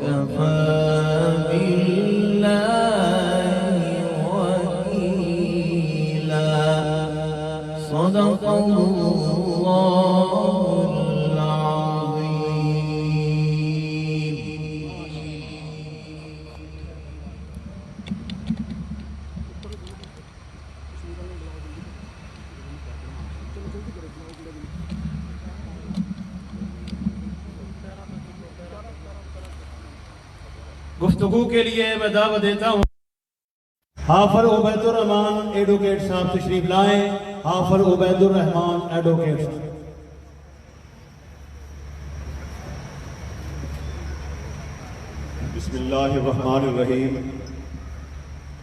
वकफ़ा बिल्लाहि वकीला। सदक़ल्लाहुल अज़ीम। गुफ्तगू के लिए मैं दावत देता हूँ हाफिज उबैदुर रहमान एडवोकेट साहब तशरीफ लाएं। हाफिज उबैदुर रहमान एडवोकेट साहब। बिस्मिल्लाहिर्रहमानिर्रहीम।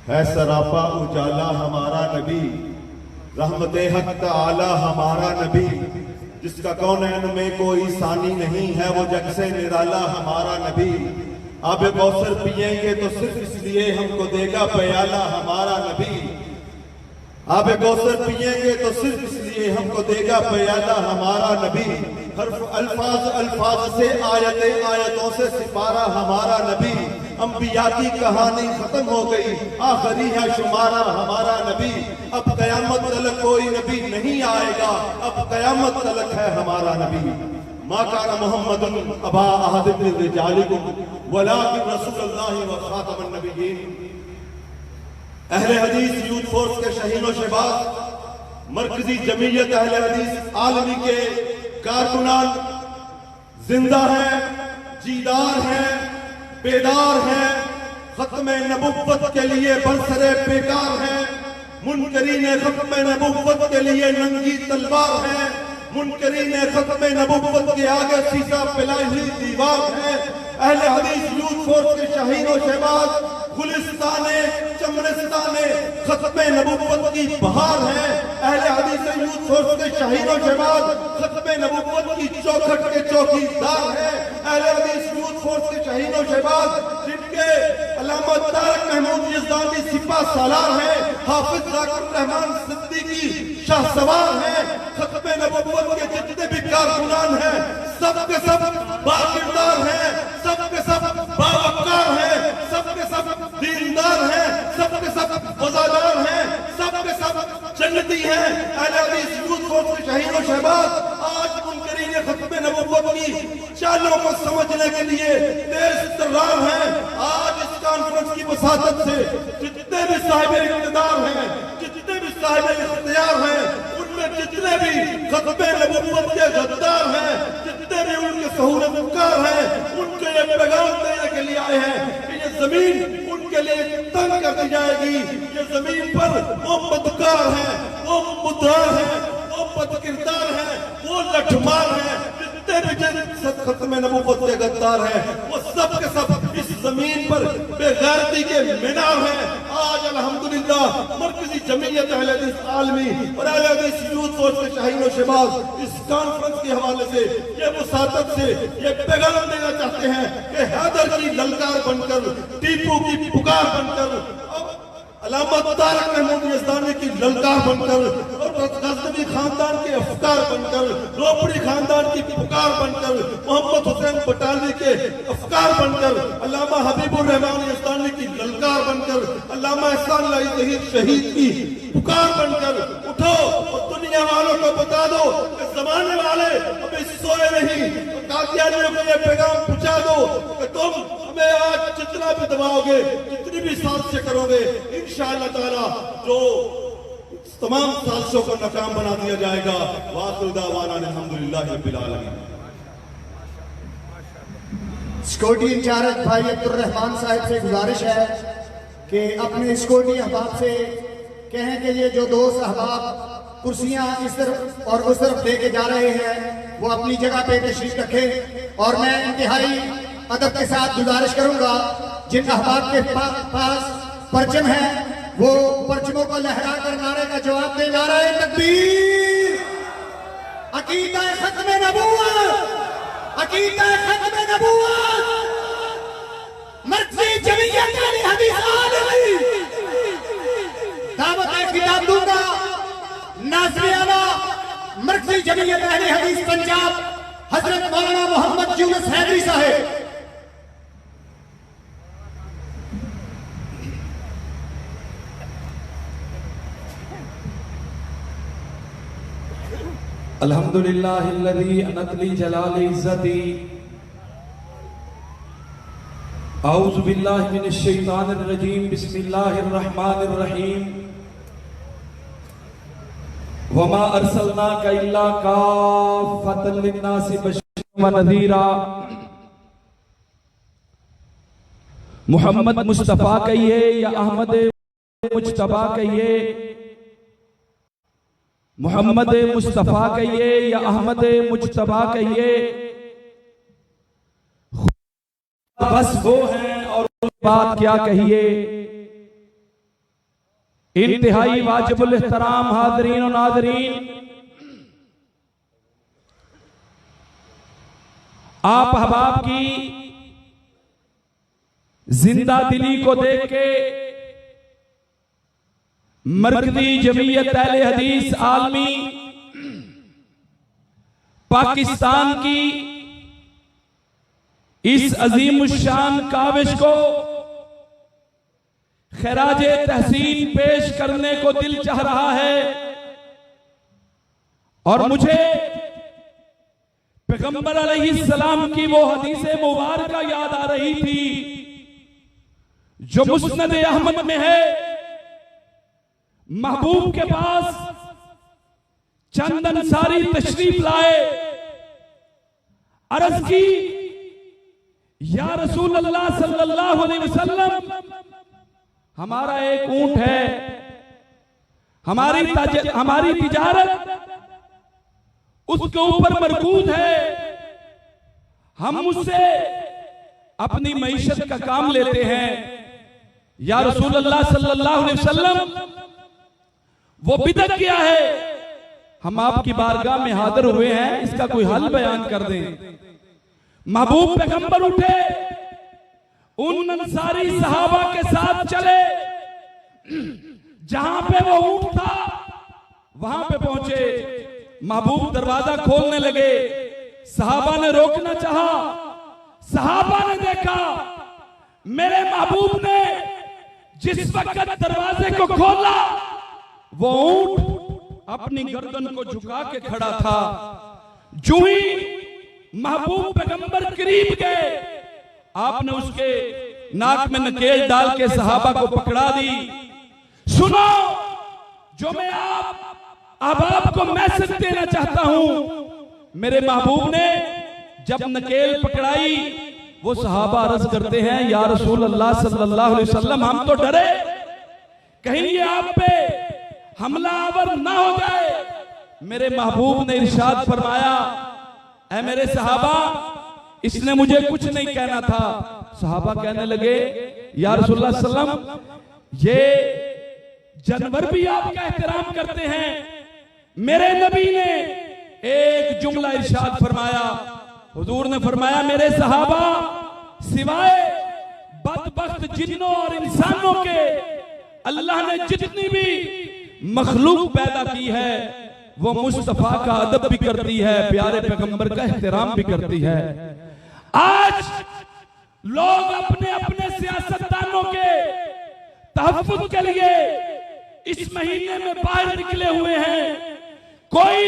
है सरापा उजाला हमारा नबी, रहमते हक ताला हमारा नबी, जिसका कौनैन में कोई सानी नहीं है, वो जग से निराला हमारा नबी। अब कौसर पिएंगे तो सिर्फ इसलिए हमको देगा प्याला हमारा नबी। अब कौसर पिएंगे तो सिर्फ इसलिए हमको देगा प्याला हमारा नबी। हर्फ अल्फाज अल्फाज से आयते आयतों से सिपारा हमारा नबी। अंबिया की कहानी खत्म हो गई, आखिरी है शुमारा हमारा नबी। अब कयामत तलक कोई नबी नहीं आएगा, अब कयामत तलक है हमारा नबी। मा काना मुहम्मदुन अबा अहद मिन रिजालिकुम वलाकिन रसूलुल्लाहि व खातमुन नबिय्यीन। अहले हदीस यूथ फोर्स के शहीनो शहबाज, मरकजी जमीयत अहले हदीस आलमी के कारकुनान जिंदा है, जीदार है, बेदार है, खत्म नबुव्वत के लिए बरसरे बेकार है। मुनकरीन खत्म नबुव्वत के लिए नंगी तलवार है। मुनकरीन खत्म नबुव्वत के आगे शीशा पिलाई हुई दीवार है। अहले हदीस यूथ फोर्स के शहीनो शहबाज गुलिस्ताने चमरिस्ताने खत्म नबुव्वत की बहार है। अहले हदीस यूथ फोर्स के शहीनो शहबाज खत्म नबुव्वत की चौखट के चौकीदार है। अहले हदीस यूथ फोर्स के शहीनो शहबाज जिनके अल्लामा तारक महमूद यज़दानी सिपा सालार है, हाफिज ज़ाकिर रहमान सिद्दीकी शाह सवार है। खत्म नबुव्वत के जितने भी कारकुनान हैं सबके सब बाकिरदार हैं, सबके सब बावकार हैं, सबके सब दीनदार हैं, सबके सब वफादार हैं, सबके सब जन्नती हैं। अहले हदीस यूथ फोर्स के शहीनो शहबाज आज मुनकरीन खत्म नबुव्वत की चालों को समझने के लिए तेज तर्रार हैं। आज इस कॉन्फ्रेंस की वसातत से जितने भी साहिब इख्तियार हैं, जितने भी साहिब इख्तियार हैं, उनमें जितने भी खत्म नबुव्वत के गद्दार हैं, जितने भी उनके सहूलतकार हैं, उनको ये पैगाम देने के लिए आए हैं कि ये जमीन उनके लिए तंग कर दी जाएगी। ये जमीन पर वो बदकार हैं, वो मुद्दार हैं, वो बदकिरदार हैं, वो लठमार हैं, जितने भी खत्म नबुव्वत के गद्दार हैं, वो सब के सब इस जमीन पर बेगैरती के मीनार हैं। आज अल्हम्दुलिल्लाह मरकजी जमीयत अहले हदीस आलमी और अहले हदीस यूथ फोर्स के शहीनो शहबाज इस कॉन्फ्रेंस के हवाले से ये मुसादत से ये पैगाम देना चाहते हैं कि हैदर की ललकार बनकर, टीपू की पुकार बनकर, अल्लामा तारक महमूद यज़दानी की ललकार बनकर और गज़नवी खानदान के अफकार बनकर, रोपड़ी खानदान की पुकार बनकर, मोहम्मद हुसैन बटाली के अफकार बनकर, अल्लामा हबीबुर रहमान यज़दानी की ललकार बनकर, अल्लामा एहसान लाई ज़हीर शहीद की पुकार बनकर उठो और दुनिया वालों को बता दो कि ज़माने वाले अभी सोए नहीं। कादियानियों को ये पैगाम पहुंचा दो कि तुम हमें आज जितना भी दबाओगे, जितनी भी साजिशें करोगे, इंशाअल्लाह ताला जो तमाम साजिशों को नाकाम बना दिया जाएगा। वाखिर दावाना अल्हम्दुलिल्लाहि रब्बिल आलमीन। सिक्योरिटी इंचार्ज भाई अब्दुल रहमान साहब से गुजारिश है कि अपने सिक्योरिटी अहबाब से कहें कि ये जो दोस्त अहबाब कुर्सियां इस तरफ और उस तरफ लेके जा रहे हैं वो अपनी जगह पे तशरीफ रखें। और मैं इंतहाई अदब के साथ गुजारिश करूंगा जिन अहबाब के पास परचम है वो परचमों को लहरा कर नारे का जवाब दे। नारे तकबीर, अकीदा खत्म नबूवत, अकीदा खत्म नबूवत, मरकजी जमीयत अहले हदीस आलमी। दावत किताब दूंगा नाज़ियाना मरकजी जमीयत अहले हदीस पंजाब हजरत मौलाना मोहम्मद यूनुस हैदरी साहब। अल्हम्दुलिल्लाहिल्लज़ी अनतली जलाल इज़्ज़ती औज़ु बिल्लाहि मिनश शैतानिर रजीम बिस्मिल्लाहिर रहमानिर रहीम वमा अरसलनाका इल्ला काफ़्फ़तन लिन्नासि बशीरन व नज़ीरा। मोहम्मद मुस्तफ़ा कहिए या अहमद मुज्तबा कहिए, मोहम्मद मुस्तफ़ा कहिए या अहमद मुज्तबा कहिए, बस वो हैं और बात क्या कहिए। इंतहाई वाजिबुल एहतराम हाज़रीन और नाज़रीन, आप अहबाब की जिंदा दिली को देख के मरकज़ी जमीयत अहले हदीस आलमी पाकिस्तान की इस अजीम शान काविश को खैराज तहसीन पेश करने को दिल चाह रहा है। और मुझे पैगंबर अलैहिस्सलाम की वो हदीस मुबारका याद आ रही थी जो मुस्नद अहमद में है। महबूब के पास चंद अंसारी तशरीफ लाए, अर्ज की या रसूल अल्लाह सल्लल्लाहु अलैहि वसल्लम, हमारा एक ऊंट है, हमारी तिजारत उसके ऊपर मरकूज है, हम उससे अपनी मईशत का काम लेते हैं। या रसूल अल्लाह सल्लल्लाहु अलैहि वसल्लम, वो बिदअत क्या है, हम आपकी बारगाह में हाजिर हुए हैं, इसका कोई हल बयान कर दें। महबूब पैगंबर उठे, उन अंसारी सहाबा के साथ चले, जहां पे वो ऊंट था वहां पे पहुंचे। महबूब दरवाजा खोलने लगे, सहाबा ने रोकना चाहा, सहाबा ने देखा मेरे महबूब ने जिस वक्त दरवाजे को खोला वो ऊंट अपनी गर्दन को झुका के खड़ा था। जो ही महबूब पैगंबर करीब गए, आपने उसके नाक में नकेल डाल के सहाबा को पकड़ा दी। सुनो, जो मैं आप को मैसेज देना चाहता हूं। मेरे महबूब ने जब नकेल पकड़ाई, वो सहाबा अर्ज करते हैं या रसूल अल्लाह सल्लल्लाहु अलैहि वसल्लम, हम तो डरे कहीं ये आप पे हमलावर ना हो जाए। मेरे महबूब ने इरशाद फरमाया, ऐ मेरे सहाबा, इसने मुझे कुछ नहीं कहना था। सहाबा कहने लगे या रसूलुल्लाह सल्लल्लाहु अलैहि वसल्लम, ये जानवर भी आपका एहतराम करते हैं। मेरे नबी ने एक जुमला इरशाद फरमाया, हुजूर ने फरमाया, मेरे सहाबा, सिवाय बदबख्त जिन्नों और इंसानों के अल्लाह ने जितनी भी मखलूक पैदा की है वो मुस्तफा का अदब भी करती है, प्यारे पैगंबर का एहतराम भी करती है। आज लोग अपने अपने सियासतदानों के तहफ्फुज़ के लिए इस महीने में बाहर निकले हुए हैं। कोई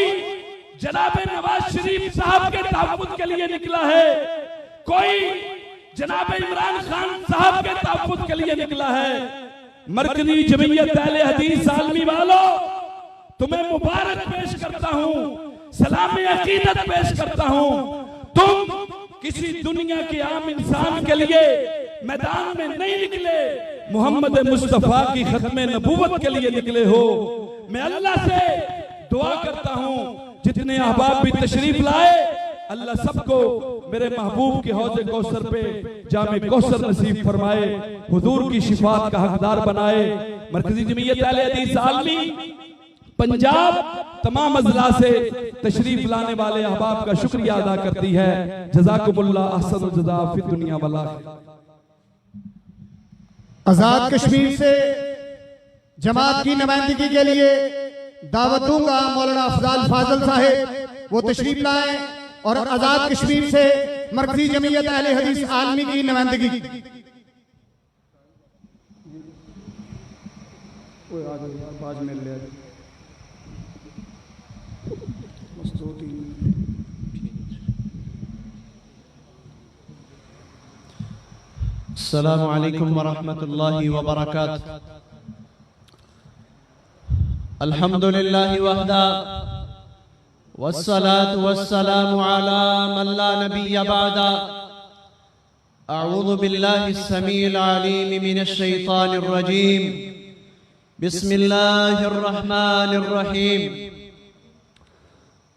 जनाब नवाज शरीफ साहब के तहफ्फुज़ के लिए निकला है, कोई जनाब इमरान खान साहब के तहफ्फुज़ के लिए निकला है। मरकज़ी जमीयत अहले हदीस आलमी वालों, तुम्हें मुबारक पेश करता हूं, सलाम अकीदत पेश करता हूं। तुम किसी दुनिया के आम इंसान के लिए मैदान में नहीं निकले, मोहम्मद मुस्तफा की खत्मे नबूवत के लिए निकले हो। मैं अल्लाह से दुआ करता हूं, जितने अहबाब भी तशरीफ लाए, अल्लाह सबको मेरे महबूब के हौज़े कौसर पे जामे कौसर नसीब फरमाए, हुजूर की शिफात का हकदार बनाए। मरकज़ी जमीयत अहले हदीस आलमी पंजाब तमाम अज़ला से तशरीफ लाने वाले अहबाब का शुक्रिया अदा करती है। जज़ाकुमुल्लाह अहसनुल जज़ा फिद दुनिया वल आखिरह। आजाद कश्मीर से जमात की नुमाइंदगी के लिए दावत दूंगा मौलाना अफजाल फाजल साहिब, वो तशरीफ लाए और आजाद कश्मीर से मरकज़ी जमीयत अहले हदीस आलमी की नुमाइंदगी। अस्सलामु अलैकुम वरहमतुल्लाहि वबरकातुहू। अल्हम्दुलिल्लाहि वहदा वस्सलातु वस्सलामु अला मन ला नबिय्य बअदा। अऊज़ु बिल्लाहि स्समीइल अलीम मिनश शैतानिर रजीम। बिस्मिल्लाहिर रहमानिर रहीम।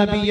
नबी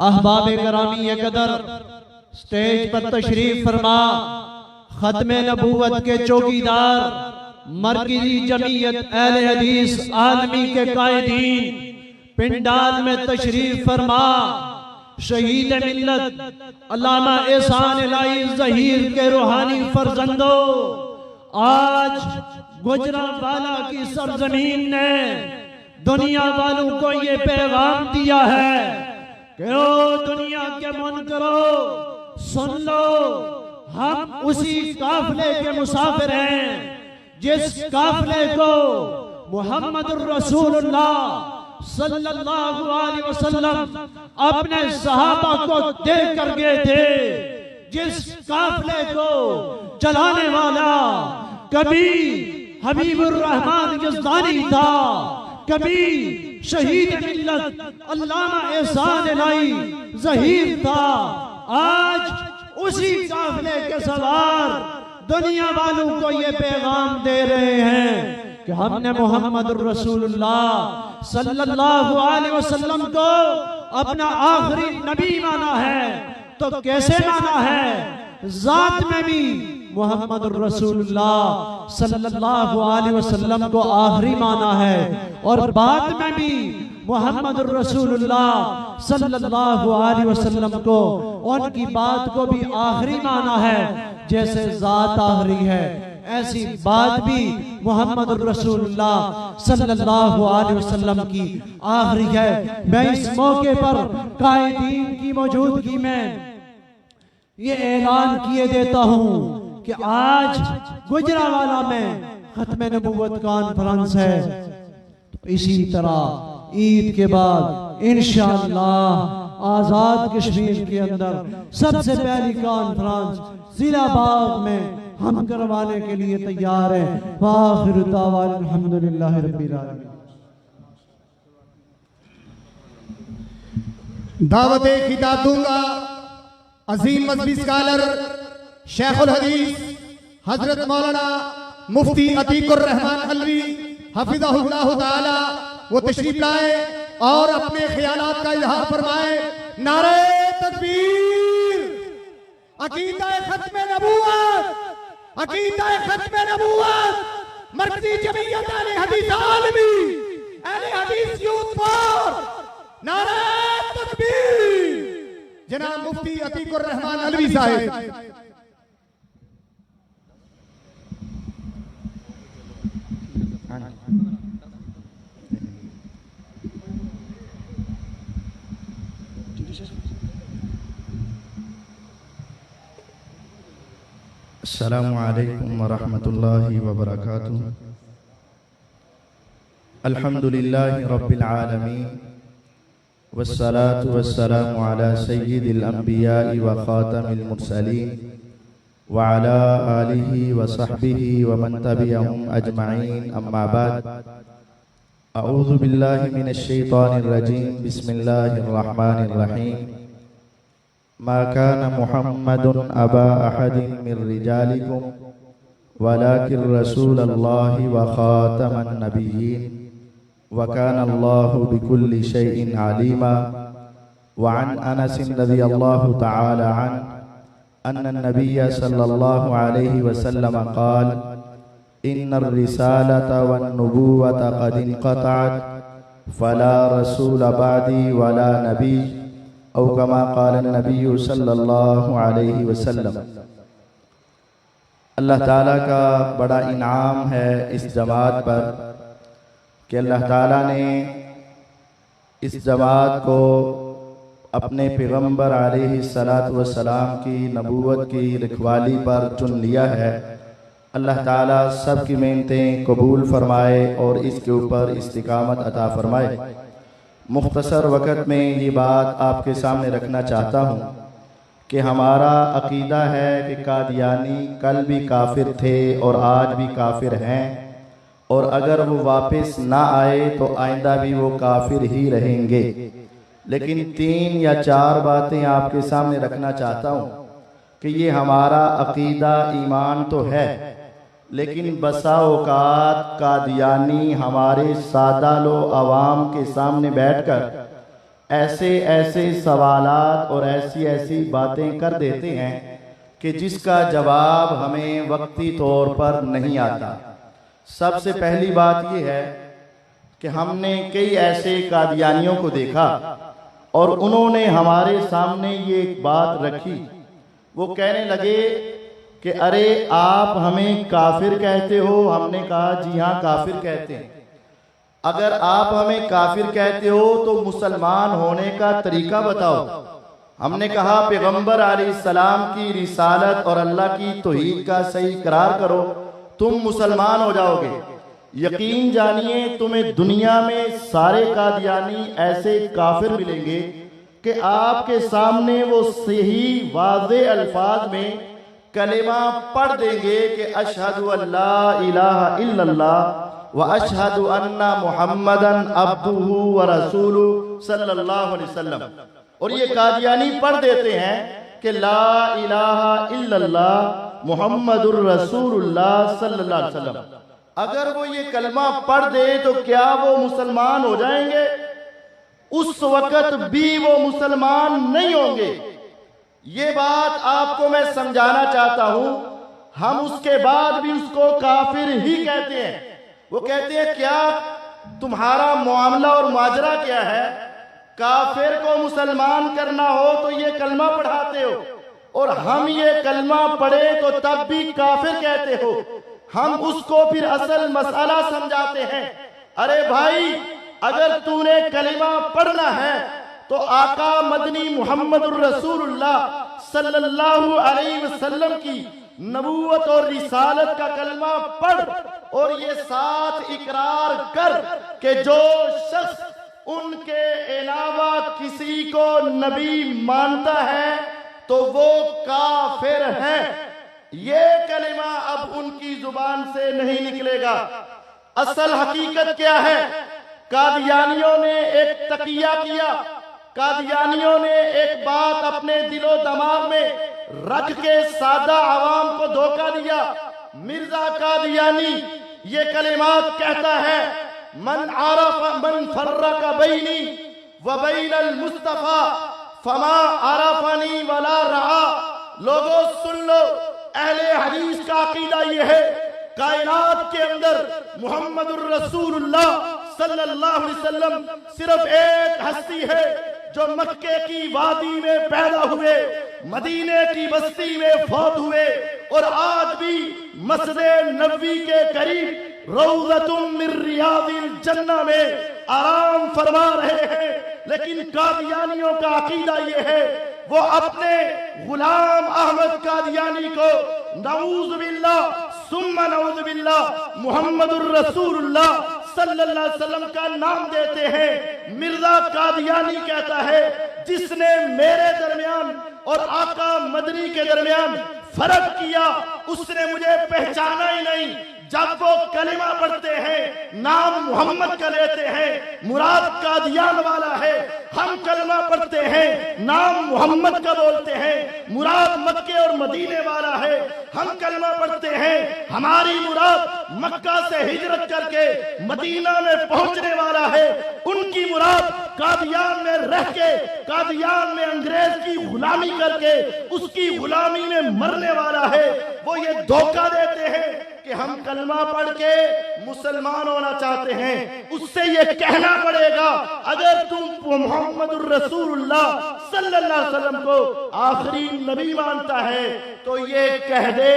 अहबाब करामी कदर स्टेज पर तशरीफ फरमा। खत्म नबूवत के चौकीदार, मरकजी जमीयत अहले हदीस आलमी के कायदीन, पिंडाल में तशरीफ फरमा। शहीद मिल्लत अल्लामा एहसान इलाही ज़हीर के रूहानी फर्जंदो, आज गुजरांवाला की सरजमीन ने दुनिया वालों को ये पैगाम दिया है कि ओ दुनिया के मुनकरो सुन लो, हम उसी काफिले के मुसाफिर हैं जिस काफिले को मुहम्मदुर रसूलुल्लाह सल्लल्लाहु अलैहि वसल्लम अपने सहाबा को दे कर गए थे। जिस काफिले को चलाने वाला कभी हबीबुर रहमान यज़दानी था, कभी शहीद मिल्लत अल्लामा एहसान इलाही ज़हीर था। आज उसी काफिले के सवार दुनिया वालों को ये पैगाम दे रहे हैं कि हमने मोहम्मद रसूलुल्लाह सल्लल्लाहु अलैहि वसल्लम को अपना आखिरी नबी माना है। तो कैसे माना है? जात में भी मोहम्मद रसूलुल्लाह सल्लल्लाहु अलैहि वसल्लम को आखिरी माना है और बाद में भी मोहम्मद रसूलुल्लाह सल्लल्लाहु अलैहि वसल्लम को उनकी बात को भी आखिरी माना है। जैसे जात आखिरी है ऐसी बात भी मोहम्मद रसूलुल्लाह सल्लल्लाहु अलैहि वसल्लम की आखिरी है। मैं इस मौके पर कायदीन की मौजूदगी में ये ऐलान किए देता हूँ कि आज गुजरांवाला में खत्म नबूवत कॉन्फ्रेंस है। इसी तरह ईद के बाद इंशाअल्लाह आजाद कश्मीर के अंदर सबसे पहली कॉन्फ्रेंस जिला बाग में हम करवाने के लिए तैयार हैं। वाखिर दावाना अल्हम्दुलिल्लाहि रब्बिल आलमीन। दावत खिताब दूंगा अजीम मजहबी स्कॉलर शेखुल हदीस हजरत मौलाना मुफ्ती अतीकुर रहमान अलवी हफिज़हुल्लाह ताला। वो तशरीफ लाए और अपने ख्यालात का इजहार फरमाए। नारे तकबीर, अकीदा खत्मे नबूवत, अकीदा खत्मे नबूवत, मरकजी जमीयत अहले हदीस आलमी, अहले हदीस यूथ फॉर, नारे तकबीर। जनाब मुफ्ती अतीकुर रहमान अलवी साहिब। अस्सलामु अलैकुम वरहमतुल्लाहि वबरकातुहू। अल्हम्दुलिल्लाहि रब्बिल आलमीन वस्सलातु वस्सलामु अला सय्यिदिल अंबिया'i व खातमिल मुरसलीन व अला आलिहि व सहबिहि व मन तबिअहुम अजमईन। अम्मा बाद, अऊज़ु बिल्लाहि मिनश शैतानिर रजीम। बिस्मिल्लाहिर रहमानिर रहीम। मा कान मुहम्मदुन अबा अहदिन मिन रिजालिकुम वलाकिन रसूलल्लाहि व खातमन नबिय्यीन वकान अल्लाहु बिकुल्लि शैइन आलिमा। वअन अनस रज़ियल्लाहु तआला अन्हु अन्न नबिय्य सल्लल्लाहु अलैहि वसल्लम क़ाल इन्नर रिसालता वन नुबुव्वता क़द इनक़तअत फला रसूल बअदी वला नबी औ कमा क़ाल नबी सल्लल्लाहु अलैहि वसल्लम। अल्लाह ताला का बड़ा इनाम है इस जमात पर कि अल्लाह ताला ने इस जमात को अपने पैगम्बर अलैहिस्सलातु वस्सलाम की नबूवत की रखवाली पर चुन लिया है। अल्लाह ताला सब की मेहनतें कबूल फरमाए और इसके ऊपर इस्तिकामत अता फरमाए। मुख्तसर वक़्त में ये बात आपके सामने रखना चाहता हूँ कि हमारा अकीदा है कि कादियानी कल भी काफिर थे और आज भी काफिर हैं, और अगर वो वापस ना आए तो आइंदा भी वो काफिर ही रहेंगे। लेकिन 3 या 4 बातें आपके सामने रखना चाहता हूँ कि ये हमारा अकीदा ईमान तो है, लेकिन बसा औकात कादियानी हमारे सादा लो अवाम के सामने बैठकर ऐसे ऐसे सवालात और ऐसी ऐसी बातें कर देते हैं कि जिसका जवाब हमें वक्ती तौर पर नहीं आता। सबसे पहली बात यह है कि हमने कई ऐसे कादियानियों को देखा और उन्होंने हमारे सामने ये एक बात रखी। वो कहने लगे कि अरे आप हमें काफिर कहते हो। हमने कहा जी हाँ काफिर कहते हैं। अगर आप हमें काफिर कहते हो तो मुसलमान होने का तरीका बताओ। हमने कहा पैगंबर अलैहिस्सलाम की रिसालत और अल्लाह की तौहीद का सही इकरार करो, तुम मुसलमान हो जाओगे। यकीन जानिए तुम्हें दुनिया में सारे कादियानी ऐसे काफिर मिलेंगे कि आपके सामने वो सही वाज़े अल्फाज में कलेमा पढ़ देंगे कि अशहदु अल्ला इलाहा इल्लल्लाह व अशहदु अन्ना मुहम्मदन अब्दुहु व रसूलुहु सल्लल्लाहु अलैहि वसल्लम। और ये कादियानी पढ़ देते हैं कि ला इलाहा इल्लल्लाह मुहम्मदुर रसूलुल्लाह सल्लल्लाहु अलैहि वसल्लम। अगर वो ये कलमा पढ़ दे तो क्या वो मुसलमान हो जाएंगे? उस वक़्त भी वो मुसलमान नहीं होंगे। ये बात आपको मैं समझाना चाहता हूं। हम उसके बाद भी उसको काफिर ही कहते हैं। वो कहते हैं क्या तुम्हारा मामला और माजरा क्या है? काफिर को मुसलमान करना हो तो ये कलमा पढ़ाते हो, और हम ये कलमा पढ़े तो तब भी काफिर कहते हो। हम उसको फिर असल मसला समझाते हैं। अरे भाई, अगर तूने कलिमा पढ़ना है तो आका मदनी मुहम्मदुर रसूलुल्लाह सल्लल्लाहु अलैहि वसल्लम की नबूवत और रिसालत का कलमा पढ़ और ये साथ इकरार कर कि जो शख्स उनके अलावा किसी को नबी मानता है तो वो काफिर है। ये कलिमा अब उनकी जुबान से नहीं निकलेगा। असल हकीकत क्या है? कादियानियों ने एक तकिया किया। कादियानियों ने एक बात अपने दिलो दिमाग में रख के सादा आवाम को धोखा दिया। मिर्जा कादियानी ये कलिमात कहता है, मन आरफ मन फर्रक बैनी व बैनल मुस्तफा फमा आरफनी वला रहा। लोगों सुन लो, अहले हदीस का अकीदा ये है, कायनात के अंदर मुहम्मदुर रसूलुल्लाह सल्लल्लाहु अलैहि वसल्लम सिर्फ एक हस्ती है जो मक्के की वादी में पैदा हुए, मदीने की बस्ती में फौत हुए और आज भी मस्जिद नबवी के करीब रौज़तुम मिन रियादिल जन्नह में आराम फरमा रहे हैं। लेकिन कादियानियों का अकीदा ये है, वो अपने गुलाम अहमद कादियानी को नऊज़ बिल्लाह सुम्मा नऊज़ बिल्लाह मुहम्मदुर रसूलुल्लाह सल्लल्लाहु अलैहि वसल्लम का नाम देते हैं। मिर्जा कादियानी कहता है, जिसने मेरे दरमियान और आका मदनी के दरमियान फर्क किया उसने मुझे पहचाना ही नहीं। जब वो कलिमा पढ़ते हैं, नाम मोहम्मद का लेते हैं, मुराद कादियान वाला है। हम कलिमा पढ़ते हैं, नाम मोहम्मद का बोलते हैं, मुराद मक्के और मदीने वाला है। हम कलिमा पढ़ते हैं, हमारी मुराद मक्का से हिजरत करके मदीना में पहुंचने वाला है। उनकी मुराद कादियान में रह के, कादियान में अंग्रेज की गुलामी करके उसकी गुलामी में मरने वाला है। वो ये धोखा देते हैं कि हम कलमा पढ़ के मुसलमान होना चाहते हैं। उससे ये कहना पड़ेगा, अगर तुम मोहम्मदुर रसूलुल्लाह सल्लल्लाहु अलैहि वसल्लम को आखिरी नबी मानता है तो ये कह दे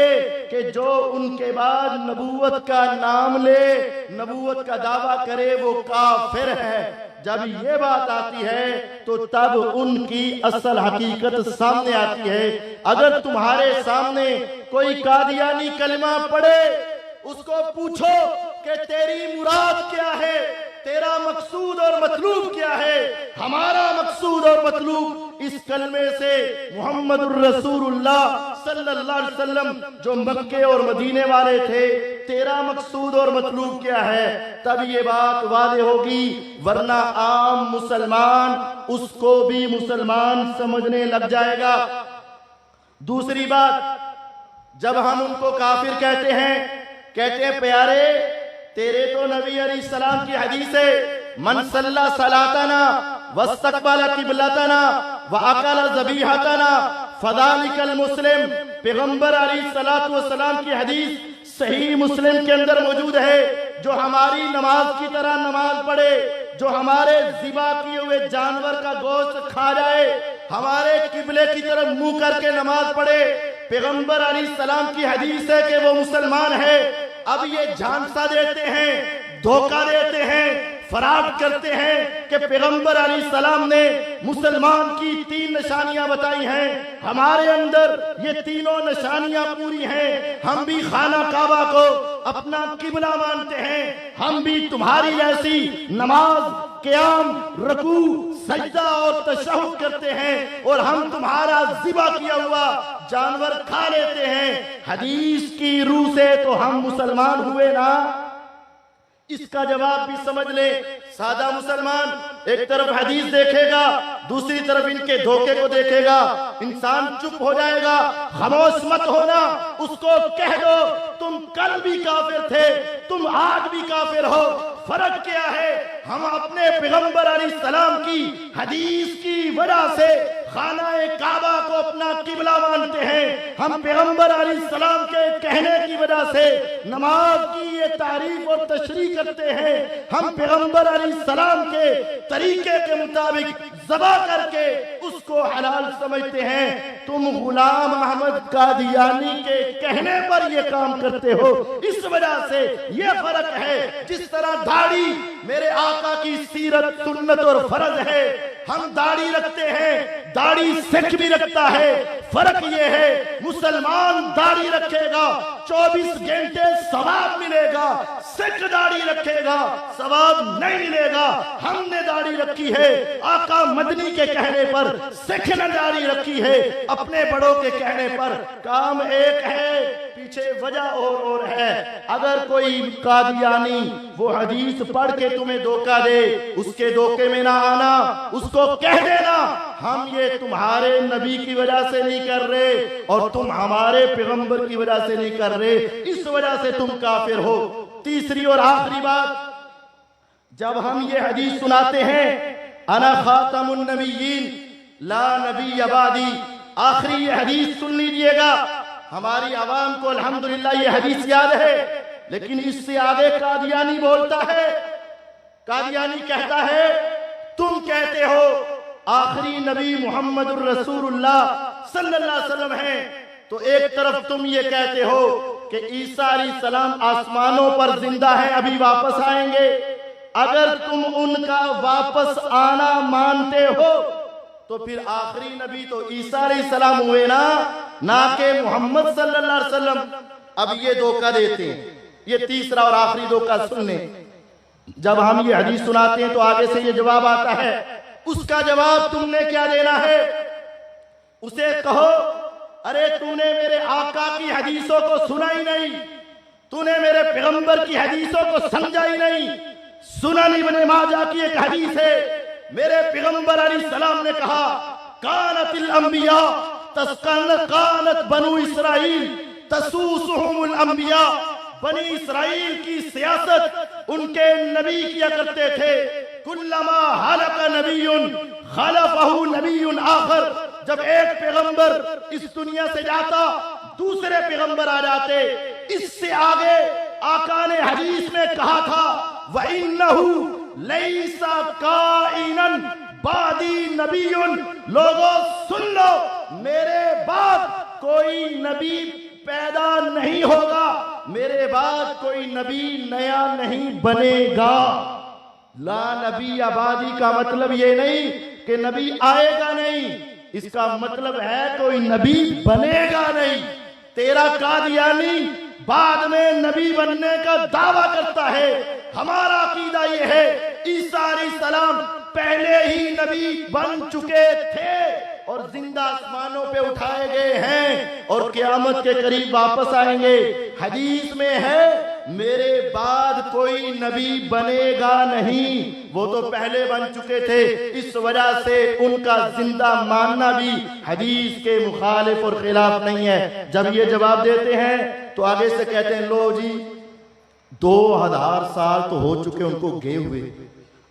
कि जो उनके बाद नबूवत का नाम ले, नबूवत का दावा करे, वो काफिर है। जब ये बात आती है तो तब उनकी असल हकीकत सामने आती है। अगर तुम्हारे सामने कोई कादियानी कलिमा पढ़े, उसको पूछो कि तेरी मुराद क्या है, तेरा मकसूद और मतलूब क्या है। हमारा मकसूद और मतलूब इस कलमे से मोहम्मदुर रसूलुल्लाह सल्लल्लाहु अलैहि वसल्लम जो मक्के और मदीने वाले थे, तेरा मकसूद और मतलूब क्या है, तब ये बात वाज़ेह होगी। वरना आम मुसलमान उसको भी मुसलमान समझने लग जाएगा। दूसरी बात, जब हम उनको काफिर कहते हैं प्यारे, तेरे तो नबी अलैहिस्सलाम की हदीस है, मन सल्ला सलातना वस्तकबल किबलतना व अकल ज़बीहतना फदालिकल मुस्लिम। पैगंबर अलैहिस्सलातु वस्सलाम की हदीस सही मुस्लिम के अंदर मौजूद है। जो हमारी नमाज की तरह नमाज पढ़े, जो हमारे ज़िबा किए हुए जानवर का गोश्त खा जाए, हमारे किबले की तरफ मुंह करके नमाज पढ़े, पैगंबर अलैहिस्सलाम की हदीस है कि वो मुसलमान है। अब ये झांसा देते हैं, धोखा देते हैं, फराड करते हैं कि पैगंबर अलैहिस्सलाम ने मुसलमान की 3 निशानियां बताई हैं। हमारे अंदर ये तीनों निशानियां पूरी हैं। हम भी खाना काबा को अपना किबला मानते हैं। हम भी तुम्हारी जैसी नमाज, क़याम, रुकू, सजदा और तशहुद करते हैं, और हम तुम्हारा ज़िबा किया हुआ जानवर खा लेते हैं। हदीस की रूह से तो हम मुसलमान हुए ना। इसका जवाब भी समझ ले। सादा मुसलमान एक तरफ हदीस देखेगा, दूसरी तरफ इनके धोखे को देखेगा, इंसान चुप हो जाएगा। खामोश मत होना, उसको कह दो तुम कल भी काफिर थे, तुम आज भी काफिर हो। फर्क क्या है? हम अपने पैगंबर अलैहिस्सलाम की हदीस की वजह से खाना काबा को अपना किबला मानते हैं। हम पैगंबर अलैहिस्सलाम के कहने की वजह से नमाज की ये तारीफ और तशरीह करते हैं। हम पैगंबर अलैहिस्सलाम के तरीके के मुताबिक ज़बा करके उसको हलाल समझते हैं। तुम गुलाम अहमद कादियानी के कहने पर ये काम करते हो। इस वजह से ये फर्क है। जिस तरह दाढ़ी मेरे आका की सीरत, सुन्नत और फर्ज है, हम दाढ़ी रखते हैं, दाढ़ी सिख भी रखता है। फर्क ये है, मुसलमान दाढ़ी रखेगा 24 घंटे सवाब मिलेगा, सिख दाढ़ी रखेगा सवाब नहीं मिलेगा। हमने दाढ़ी रखी है आका मदनी के कहने पर, सिख ने दाढ़ी रखी है अपने बड़ों के कहने पर। काम एक है, पीछे वजह और है। अगर कोई कादियानी वो हदीस पढ़ के तुम्हें धोखा दे, उसके धोखे में ना आना, उसको कह देना हम ये तुम्हारे नबी की वजह से नहीं कर रहे और तुम हमारे पैगंबर की वजह से नहीं कर रहे, इस वजह से तुम काफिर हो। तीसरी और आखिरी बात, जब हम ये हदीस सुनाते हैं अना खातमुन नबिय्यीन ला नबी बादी, आखिरी ये हदीस सुन लीजिएगा। हमारी आवाम को अल्हम्दुलिल्लाह ये हदीस याद है, लेकिन इससे आगे कादियानी बोलता है। कादियानी कहता है तुम कहते हो आखिरी नबी मोहम्मदुर रसूलुल्लाह सल्लल्लाहु अलैहि वसल्लम है, तो एक तरफ तुम ये कहते हो कि ईसा अलैहिस्सलाम आसमानों पर जिंदा है, अभी वापस आएंगे। अगर तुम उनका वापस आना मानते हो तो फिर आखिरी नबी तो ईसा अलैहिस्सलाम हुए ना कि मोहम्मद सल्लल्लाहु अलैहि वसल्लम। अब ये धोखा देते हैं। ये तीसरा और आखिरी धोखा सुन लें। जब हम ये हदीस सुनाते हैं तो आगे से ये जवाब आता है, उसका जवाब तुमने क्या देना है? उसे कहो अरे तूने मेरे आका की हदीसों को सुना ही नहीं, तूने मेरे पैगंबर की हदीसों को समझा ही नहीं। सुनन इब्ने माजा की एक हदीस है, मेरे पैगंबर अलैहिस्सलाम ने कहा, कानतिल अंबिया कानत बनु इसराइल तसूसुहुमुल अंबिया। बनी इसराइल की सियासत उनके नबी किया करते थे। कुल्लमा हलका नबियुन खलफहु नबियुन आखर। जब एक पैगंबर इस दुनिया से जाता, दूसरे पैगंबर आ जाते। इससे आगे आका ने हदीस में कहा था, व इन्नहु लैसा काइनन बादी नबियुन। लोगों सुन लो, मेरे बाद कोई नबी पैदा नहीं होगा, मेरे बाद कोई नबी नया नहीं बनेगा। ला नबी आबादी का मतलब ये नहीं कि नबी आएगा नहीं, इसका मतलब है कोई नबी बनेगा नहीं। तेरा कादियानी बाद में नबी बनने का दावा करता है। हमारा अकीदा ये है, ईसा अलैहिस्सलाम पहले ही नबी बन चुके थे और जिंदा आसमानों पे उठाए गए हैं और क़यामत के करीब वापस आएंगे। हदीस में है, मेरे बाद कोई नबी बनेगा नहीं, वो तो पहले बन चुके थे। इस वजह से उनका जिंदा मानना भी हदीस के मुखालिफ और खिलाफ नहीं है। जब ये जवाब देते हैं तो आगे से कहते हैं, लो जी 2000 साल तो हो चुके उनको गए हुए,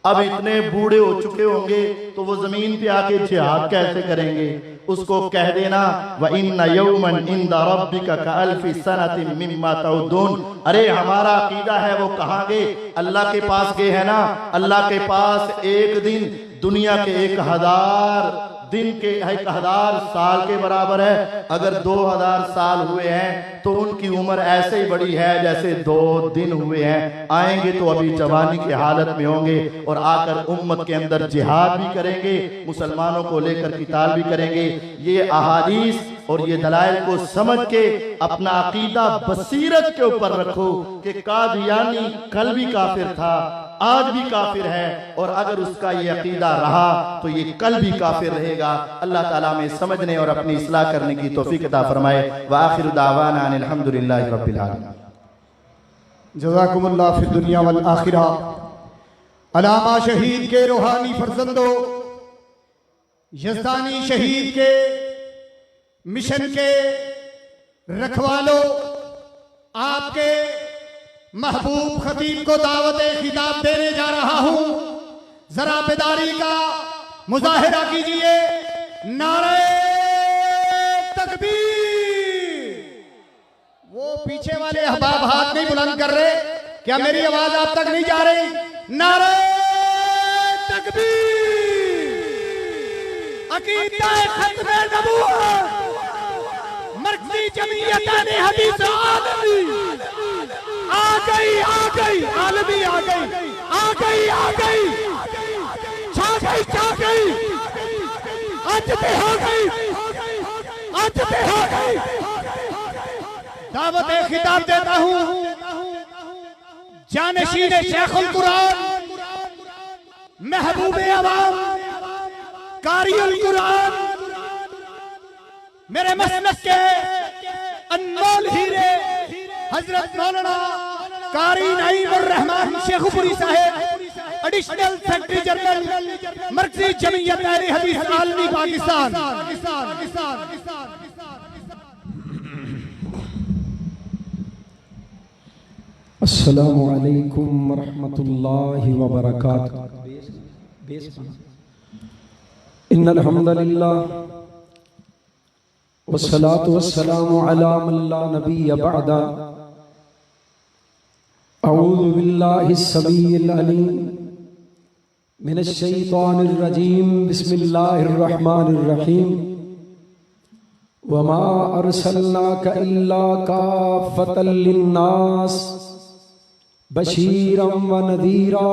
अब इतने बूढ़े हो चुके होंगे तो वो जमीन पे आके जिहाद कैसे करेंगे। उसको कह देना, व इन्ना यौमन इंदा रब्बिका कअल्फि सनतिन मिम्मा तउदून। अरे हमारा अकीदा है वो कहाँ गए, अल्लाह के पास गए हैं ना। अल्लाह के पास एक दिन दुनिया के 1000 दिन के 1000 साल के बराबर है। अगर 2000 साल हुए हैं तो उनकी उम्र ऐसे ही बड़ी है जैसे 2 दिन हुए हैं। आएंगे तो अभी जवानी की हालत में होंगे और आकर उम्मत के अंदर जिहाद भी करेंगे, मुसलमानों को लेकर किताल भी करेंगे। ये अहादीस और ये दलाइल को समझ के अपना अकीदा बसीरत के ऊपर रखो कि कादियानी कल भी काफिर था, आज भी काफिर है, और अगर उसका ये अकीदा रहा तो ये कल भी काफिर रहेगा। अल्लाह ताला में समझने और अपनी इस्लाह करने की तौफीक अता फरमाए। व आखिरु दावाना अनिल हम्दुलिल्लाहि रब्बिल आलमीन। जज़ाकुमुल्लाह फिद दुनिया वल आखिरा। अलामा शहीद के रूहानी फर्जंदो, यज़दानी शहीद के मिशन के रखवालों, आपके महबूब खतीब को दावत खिताब देने जा रहा हूं। जरा बेदारी का मुजाहिरा कीजिए। नारे तकबीर। वो पीछे वाले अहबाब हाथ नहीं बुलंद कर रहे, क्या मेरी आवाज आप तक नहीं जा रही? नारे तकबीर। अकीदा खत्मे नबूवत मरकजी जमीयत ने हदीस आलमी आ गई आलमी आ गई छा गई आज पे हो गई। दावत खिताब देता हूँ जानशीन शेखुल कुरान, महबूब अवाम, कारियुल कुरान, मेरे मसनद के अनमोल हीरे हजरत मौलाना कारी नईमुर रहमान शेखुपुरी साहब, एडिशनल सेक्रेटरी जनरल मरकजी जमीयत अहले हदीस आलमी पाकिस्तान। अस्सलामु अलैकुम वरहमतुल्लाहि वबरकातुहू। इन्नल हम्दुलिल्लाह वस्सलातु वस्सलामु अला मन ला नबिय्य बअदा। अऊज़ु बिल्लाहिस समीइल अलीम मिनश शैतानिर रजीम। बिस्मिल्लाहिर रहमानिर रहीम। वमा अरसलनाका इल्ला काफ़तल लिन्नास बशीरम व नदीरा।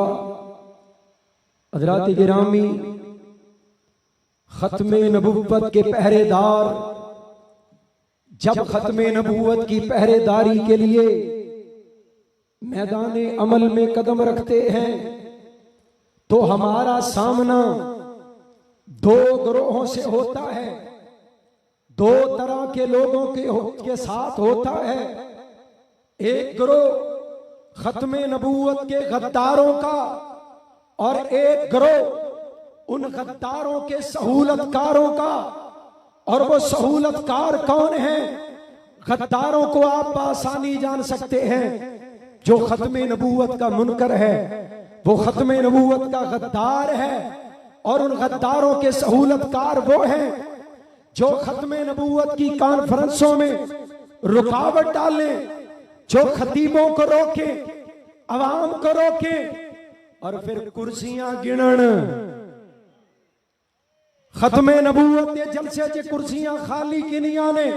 हज़रात गिरामी, खत्मे नबुव्वत के पहरेदार जब खत्मे नबुव्वत की पहरेदारी के लिए मैदान अमल में कदम रखते हैं तो हमारा सामना 2 ग्रोहों से होता है, 2 तरह के लोगों के साथ होता है। एक गिरोह खत्म नबूवत के गद्दारों का और एक गिरोह उन गद्दारों के सहूलतकारों का। और वो सहूलतकार कौन है? गद्दारों को आप आसानी जान सकते हैं। जो खत्म नबूवत का मुनकर है वो खत्म नबूवत का गद्दार है, और उन गद्दारों के सहूलतकार वो हैं जो खत्म नबूवत की कॉन्फ्रेंसों में रुकावट डालें, जो खतीबों को रोके, अवाम को रोके और फिर कुर्सियां गिनन। खत्म नबूवत दे जलसे च कुर्सियां खाली किनियां ने।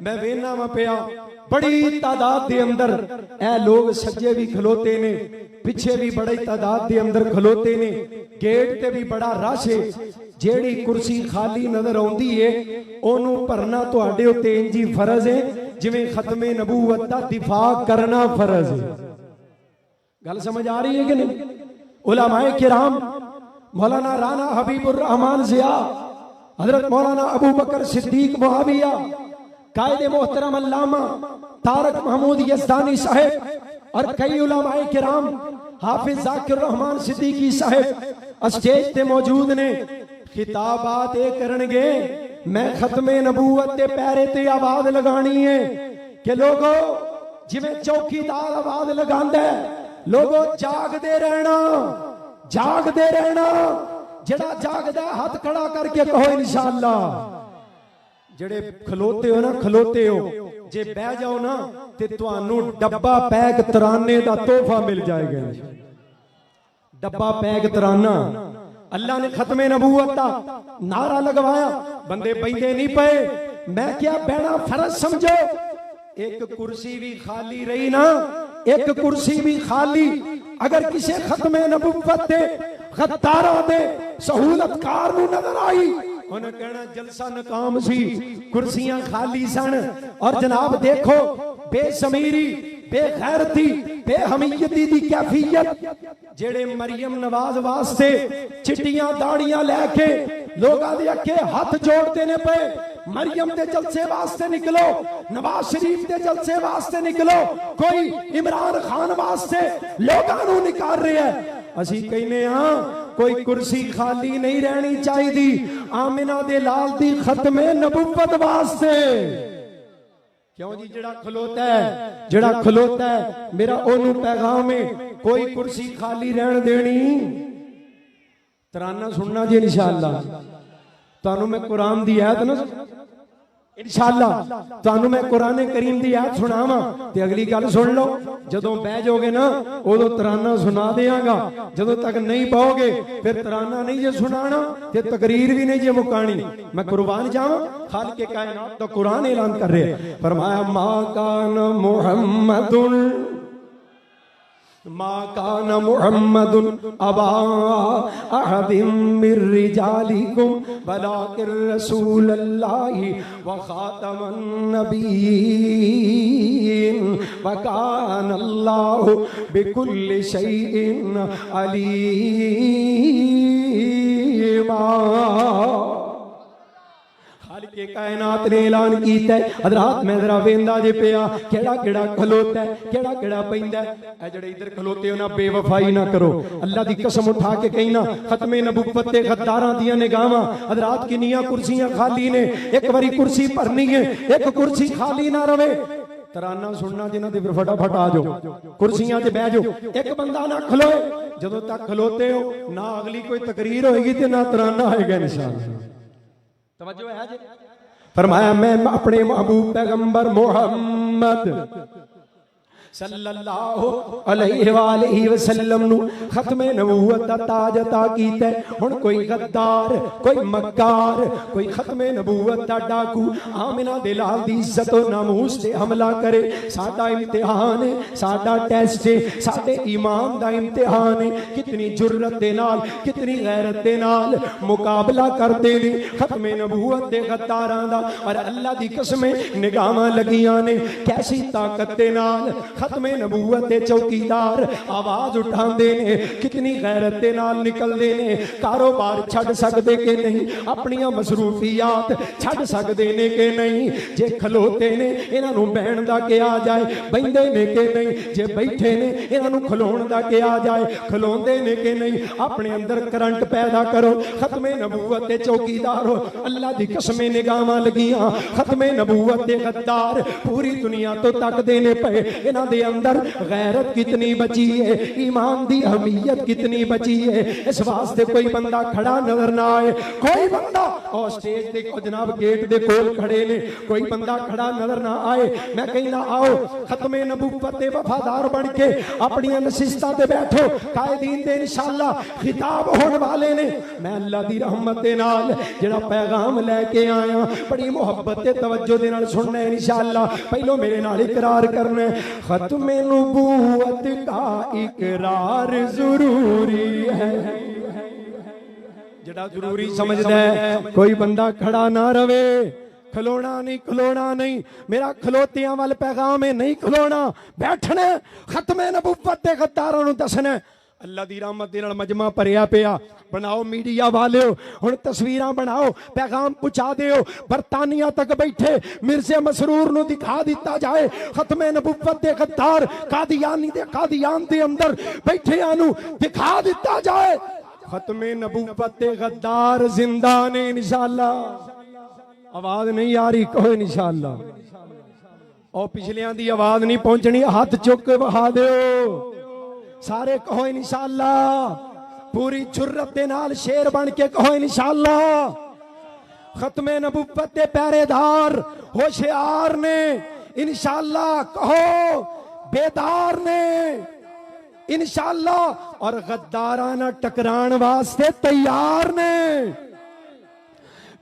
मैं वेना वा पिया बड़ी तादाद दे अंदर ए लोग सज्जे भी खलोते ने, पिछे भी बड़ी तादाद दे अंदर खलोते ने, गेट ते भी बड़ा रश है। जेड़ी कुर्सी खाली नजर आउंदी है ओनू भरना तुहाडे उत्ते इंजी फर्ज है जिवें खत्म नबूवत दा दिफा करना फर्ज है। गल समझ आ रही है कि नहीं? उलमाए किराम मौलाना राना हबीबुर रहमान जिया, हजरत मौलाना अबू बकर सिद्दीक मुआविया, कायदे मोहतरम अल्लामा तारक महमूद यज़दानी साहब और कई उलमाए किराम, हाफिज जाकिर रहमान सिद्दीकी साहब स्टेज पे मौजूद ने। खिताबात ये करनगे, मैं खत्म नबूवत दे पैरे ते आवाज लगानी है कि लोगो जिवें चौकीदार आवाज लगांदा है, लोगो जागदे रहना, जागदे रहना। जड़ा जागदा हाथ खड़ा करके कहो इंशाअल्लाह। जेड़े खलोते हो ना, खलोते हो, जे बह जाओ ना ते तुहानू डब्बा पैक तराने दा तोहफा मिल जाएगा। डब्बा पैक तराना अल्लाह ने खत्म नबूवत दा नारा लगवाया, बंदे बैठे नहीं पे। मैं क्या बहना फर्ज समझो। एक कुर्सी भी खाली रही ना, एक कुर्सी भी खाली अगर किसी खत्म नबूवत दे गद्दारां दे सहूलतकार नू नजर आई, उन्हें कहना जलसा नाकाम सी, कुर्सियां खाली सन। और जनाब देखो बेसमीरी, बेगैरती, बेहमियती दी कैफियत। जेड़े मरियम नवाज वास्ते चिट्टियां दाड़ियां लैके लोगां दे अगे हाथ जोड़ते ने पे, मरियम दे जलसे वास्ते निकलो, नवाज शरीफ दे जलसे वास्ते निकलो, कोई इमरान खान वास्ते लोगां नू निकाल रहे हैं। असी कहने हाँ कोई कुर्सी खाली नहीं रहनी चाहिए आमिना दे लाल दी खत्म नबूवत वास्ते। क्यों जी? जड़ा खलोता है, जड़ा खलोता है, मेरा ओनू पैगाम है, कोई कुर्सी खाली रहन देनी। तराना सुनना जी इंशाअल्लाह। तानू मैं कुरान दी आयत ना इंशाअल्लाह, तानू मैं कुरान करीम दी आयत सुनावा ते अगली गल सुन लो। जदों बह जाओगे ना उदों तराना सुना देंगा, जदों तक नहीं पाओगे फिर तराना नहीं जे सुनाना ते तकरीर भी नहीं जे मुकानी। मैं कुर्बान जावा, खालिक कायनात दा कुरान ऐलान कर रहे हैं, फरमाया मा कान मुहम्मदुन, मा कान मुहम्मदुन अबा अहदिम मिर रिजालिकुम वलाकिर रसूलल्लाहि व खातमन नबिय्यीन व कानल्लाहु बिकुल्लि शैइन अलीमा। खालिक कायनात ने ऐलान कीता है। हजरात मैं जरा वेंदा जे पिया केड़ा केड़ा खलोता है, केड़ा केड़ा पैंदा है। ए जेड़े इधर खलोते हो ना बेवफाई ना करो, अल्लाह दी कसम उठा के कहना खत्म नबूवत ते गद्दारां दी निगाहां। हजरात किनियां कुर्सियां खाली ने, एक बारी कुर्सी भरनी है, एक कुर्सी खाली ना रवे। तराना सुनना जिन्हां दे फिर फटाफट आ जाओ, कुर्सियां ते बैठ जाओ, एक बंदा ना खलोए। जदों तक खलोते हो ना अगली कोई तकरीर होएगी ते ना तराना होएगा इंशाअल्लाह। तवज्जो है जी? फरमाया मैं अपने महबूब पैगंबर मोहम्मद सल्लल्लाहु अलैहि वसल्लम नु खत्म नबूवत दा ताज अता कीता है। हुण कोई गद्दार, कोई मक्कार, कोई खत्म नबूवत दा डाकू आमिना दे लाल दी इज्जत और नामूस ते हमला करे, साडा इम्तिहान है, साडा टेस्ट है, साडे ईमान दा इम्तिहान है। कितनी जुर्रत दे नाल, कितनी गैरत दे नाल मुकाबला करदे ने खत्म नबूवत दे गद्दारां दा। और अल्लाह दी कसम निगाहां लगियां ने कैसी ताकत दे नाल खत्मे नबूवत दे चौकीदार आवाज उठांदे ने, कितनी गैरत दे नाल निकलदे ने। कारोबार छड़ सकदे कि नहीं, अपनियां मसरूफियात छड़ सकदे ने कि नहीं। जे खलोते ने इन्हां नूं बैठण दा क्या जाए, बहिंदे ने कि नहीं। जे बैठे ने इन्हां नूं खलोण दा क्या जाए, खलोंदे ने कि नहीं। अपने अंदर करंट पैदा करो। खत्मे नबूवत दे चौकीदार हो, अल्लाह दी कसमें निगाहां लगियां। खत्मे नबूवत दे गद्दार पूरी दुनिया तो तकदे ने पे, इन्हां दे अंदर गैरत कितनी बची है, ईमान दी अहमियत कितनी बची है। इस वास्ते कोई बंदा खड़ा नजर ना आए, कोई बंदा और स्टेज दे जनाब गेट दे कोल खड़े ने, कोई बंदा खड़ा नजर ना आए। मैं कहना आओ खत्मे नबूवत दे वफादार बन के अपनी नशिस्तां ते बैठो, कायदीन दे इंशाअल्लाह खिताब होने वाले ने। मैं अल्लाह दी रहमत दे नाल जेड़ा पैगाम लेके आया बड़ी मोहब्बत ते तवज्जो दे नाल सुनना है इंशाअल्लाह। पहलो मेरे नाल इकरार करना है, खत्मे नबूवत का इकरार जरूरी है। जेड़ा जरूरी समझदा है कोई बंदा खड़ा ना रवे, खलोना नहीं, खलोना नहीं। मेरा खलोतियां वाल पैगाम है, नहीं खलोना, बैठना। खत्मे नबूवत दे गद्दारां नूं दसना अल्लाह दी रहमत दे नाल मजमा भरिया पिया। बनाओ मीडिया वालिओ, हुण तस्वीरां बनाओ, पैगाम पहुंचा दिओ। बरतानिया तक बैठे मिर्ज़ा मसरूर नूं दिखा दिता जाए खत्मे नबूवत दे गद्दार कादियानी दे कादियान दे अंदर बैठियां नूं दिखा दिता जाए खत्मे नबूवत दे गद्दार जिंदा ने इंशाअल्लाह। आवाज नहीं आ रही, कहो इंशाअल्लाह। और पिछलियां दी आवाज नहीं पहुंचनी, हाथ चुक के बहा दिओ सारे, कहो इंशाअल्लाह। पूरी जुर्रत दे नाल शेर बन के कहो इंशाअल्लाह। खत्मे नबूवत दे पहरेदार होशियार ने इंशाअल्लाह, कहो बेदार ने इंशाअल्लाह, और गद्दाराना टकरान वास्ते तैयार ने।